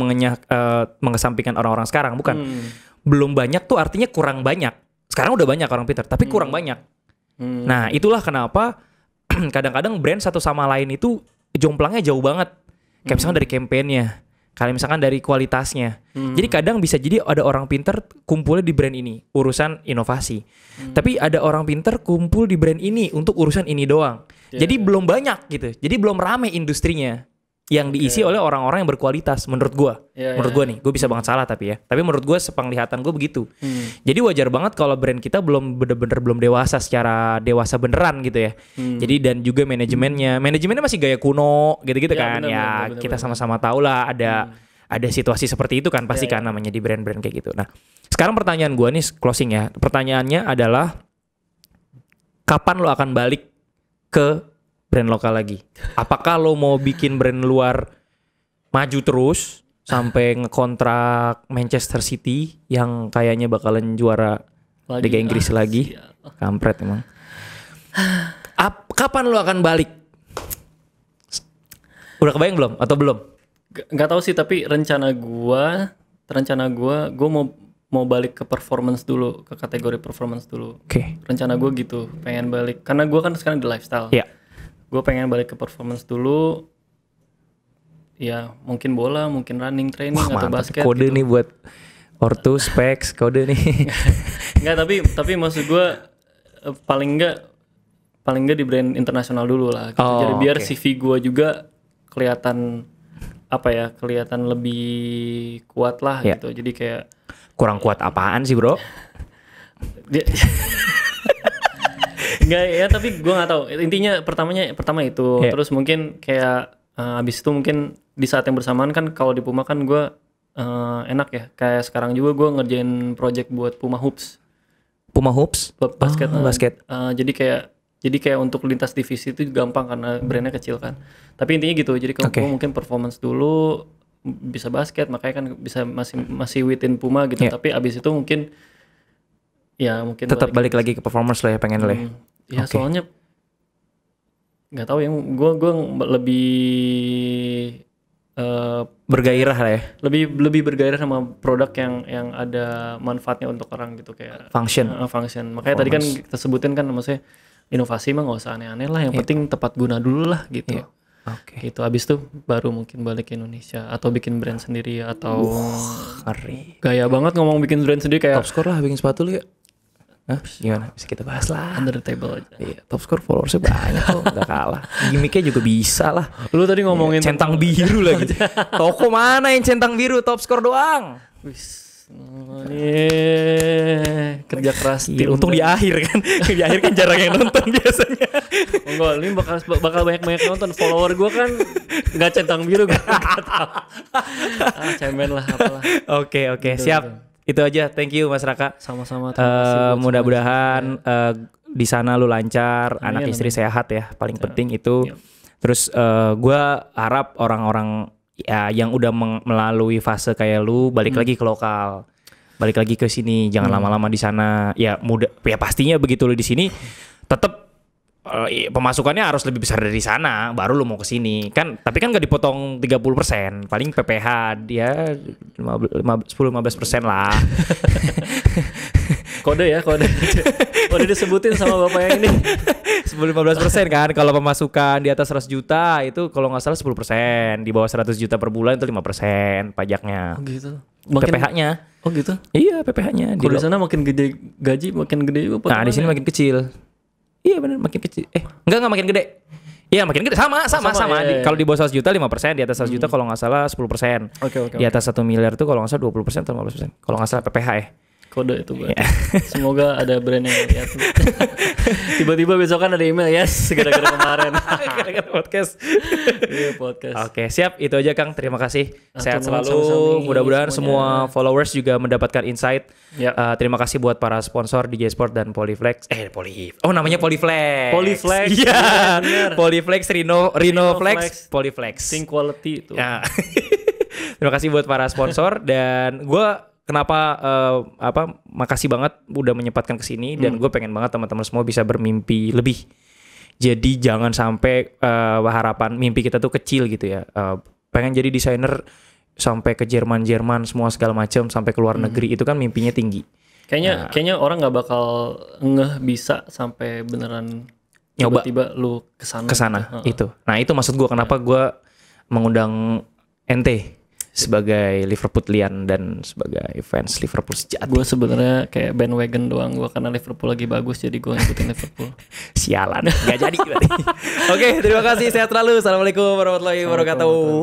mengesampingkan orang-orang sekarang, bukan. Belum banyak tuh artinya kurang banyak. Sekarang udah banyak orang pinter, tapi kurang banyak. Nah, itulah kenapa kadang-kadang brand satu sama lain itu jomplangnya jauh banget. Kayak misalkan dari campaign-nya, kalian misalkan dari kualitasnya. Jadi kadang bisa jadi ada orang pinter kumpulnya di brand ini, urusan inovasi. Tapi ada orang pinter kumpul di brand ini untuk urusan ini doang. Jadi belum banyak gitu. Jadi belum rame industrinya yang diisi oleh orang-orang yang berkualitas menurut gua. Menurut gua nih, gua bisa banget salah tapi ya. Tapi menurut gua sepenglihatan gua begitu. Jadi wajar banget kalau brand kita belum bener-bener belum dewasa secara dewasa beneran gitu ya. Jadi dan juga manajemennya masih gaya kuno gitu-gitu kan. Bener, kita sama-sama tahu lah ada situasi seperti itu kan pasti kan namanya di brand-brand kayak gitu. Nah, sekarang pertanyaan gua nih closing ya. Pertanyaannya adalah kapan lo akan balik ke brand lokal lagi? Apakah lo mau bikin brand luar maju terus sampai ngekontrak Manchester City yang kayaknya bakalan juara Liga Inggris lagi? Kampret emang. Kapan lo akan balik? Udah kebayang belum atau belum? Gak tahu sih, tapi rencana gua mau balik ke performance dulu, ke kategori performance dulu. Oke. Rencana gua gitu, pengen balik karena gua kan sekarang di lifestyle. Iya. Gue pengen balik ke performance dulu. Ya mungkin bola, mungkin running, training. Wah, atau basket kode gitu. Nih buat ortu, specs, kode nih. Enggak, tapi maksud gue paling enggak di brand internasional dulu lah gitu. Jadi biar CV gue juga kelihatan lebih kuat lah gitu. Jadi kayak kurang kuat apaan sih, bro? Enggak ya, tapi gue nggak tahu. Intinya pertama itu. Terus mungkin kayak abis itu mungkin di saat yang bersamaan kan kalau di Puma kan gue enak ya. Kayak sekarang juga gue ngerjain project buat Puma Hoops. Puma Hoops? Basket. Basket. Jadi kayak untuk lintas divisi itu gampang karena brandnya kecil kan. Tapi intinya gitu. Jadi kalau gue mungkin performance dulu bisa basket, makanya kan bisa masih within Puma gitu. Tapi abis itu mungkin tetap balik lagi ke performance lah ya, pengen lah. Ya soalnya nggak tahu ya, gue lebih bergairah lah ya. Lebih bergairah sama produk yang ada manfaatnya untuk orang gitu, kayak function. Makanya tadi kan kita sebutin kan, maksudnya inovasi mah nggak usah aneh-aneh lah, yang penting tepat guna dulu lah gitu. Gitu, abis itu baru mungkin balik ke Indonesia atau bikin brand sendiri atau gaya banget ngomong bikin brand sendiri kayak top score lah, bikin sepatu lu ya. Hah? Gimana? Bisa kita bahas lah. Under the table aja. Iya, top score followersnya banyak kok, gak kalah. Gimiknya juga bisa lah. Lu tadi ngomongin centang biru lagi. Toko mana yang centang biru, top score doang? Nih kerja keras. Untung di akhir kan. Di akhir kan jarang yang nonton biasanya. Enggak, ini bakal banyak nonton. Follower gue kan nggak centang biru, gue nggak tahu. Cemen lah apalah. Oke, siap. Itu aja, thank you Mas Raka. Sama-sama. Mudah-mudahan di sana lu lancar, anak istri sehat ya, paling penting itu. Terus gue harap orang-orang yang udah melalui fase kayak lu balik lagi ke lokal, balik lagi ke sini, jangan lama-lama di sana. Ya pastinya begitu lu di sini, tetap pemasukannya harus lebih besar dari sana, baru lu mau ke sini kan. Tapi kan gak dipotong 30%, paling PPH dia 10-15% lah. Kode disebutin sama bapak yang ini. 10-15% kan. Kalau pemasukan di atas 100 juta itu kalau nggak salah 10%, di bawah 100 juta per bulan itu 5% pajaknya. Oh gitu. PPH-nya. Oh gitu. Iya, PPH-nya. Kalau di sana makin gede gaji makin gede juga. Nah, di sini makin kecil. Iya benar, makin kecil. Enggak makin gede. Iya makin gede sama. Iya. Kalau di bawah 100 juta 5%, di atas 100 juta kalau nggak salah 10%. Oke. Di atas 1 miliar tuh kalau nggak salah 20% atau 15%. Kalau nggak salah PPH ya. Kode itu berarti. Semoga ada brand yang lihat. Tiba-tiba besok kan ada email, yes, gara-gara kemarin. Gara-gara podcast. Iya, podcast. Oke, siap. Itu aja Kang. Terima kasih. Sehat Sama-sama selalu. nih Mudah-mudahan semuanya. semua followers juga mendapatkan insight. Ya. Terima kasih buat para sponsor DJ Sport dan Polyflex. Oh, namanya Polyflex. Polyflex. Iya. Bener. Polyflex, Rhinoflex, Polyflex. Think quality itu. Ya. Terima kasih buat para sponsor dan gue kenapa makasih banget udah menyempatkan ke sini dan gue pengen banget teman-teman semua bisa bermimpi lebih. Jadi jangan sampai harapan mimpi kita tuh kecil gitu ya. Pengen jadi desainer sampai ke Jerman semua segala macam sampai ke luar negeri itu kan mimpinya tinggi. Kayaknya orang nggak bakal ngeh bisa sampai beneran Nyoba. tiba-tiba lu kesana. Itu. Nah itu maksud gue kenapa gue mengundang ente sebagai Liverpoolian dan sebagai fans Liverpool sejati. Gue sebenarnya kayak bandwagon doang gue karena Liverpool lagi bagus jadi gue ngikutin Liverpool. Sialan, nggak jadi berarti. Oke, terima kasih. Sehat selalu. Assalamualaikum warahmatullahi wabarakatuh.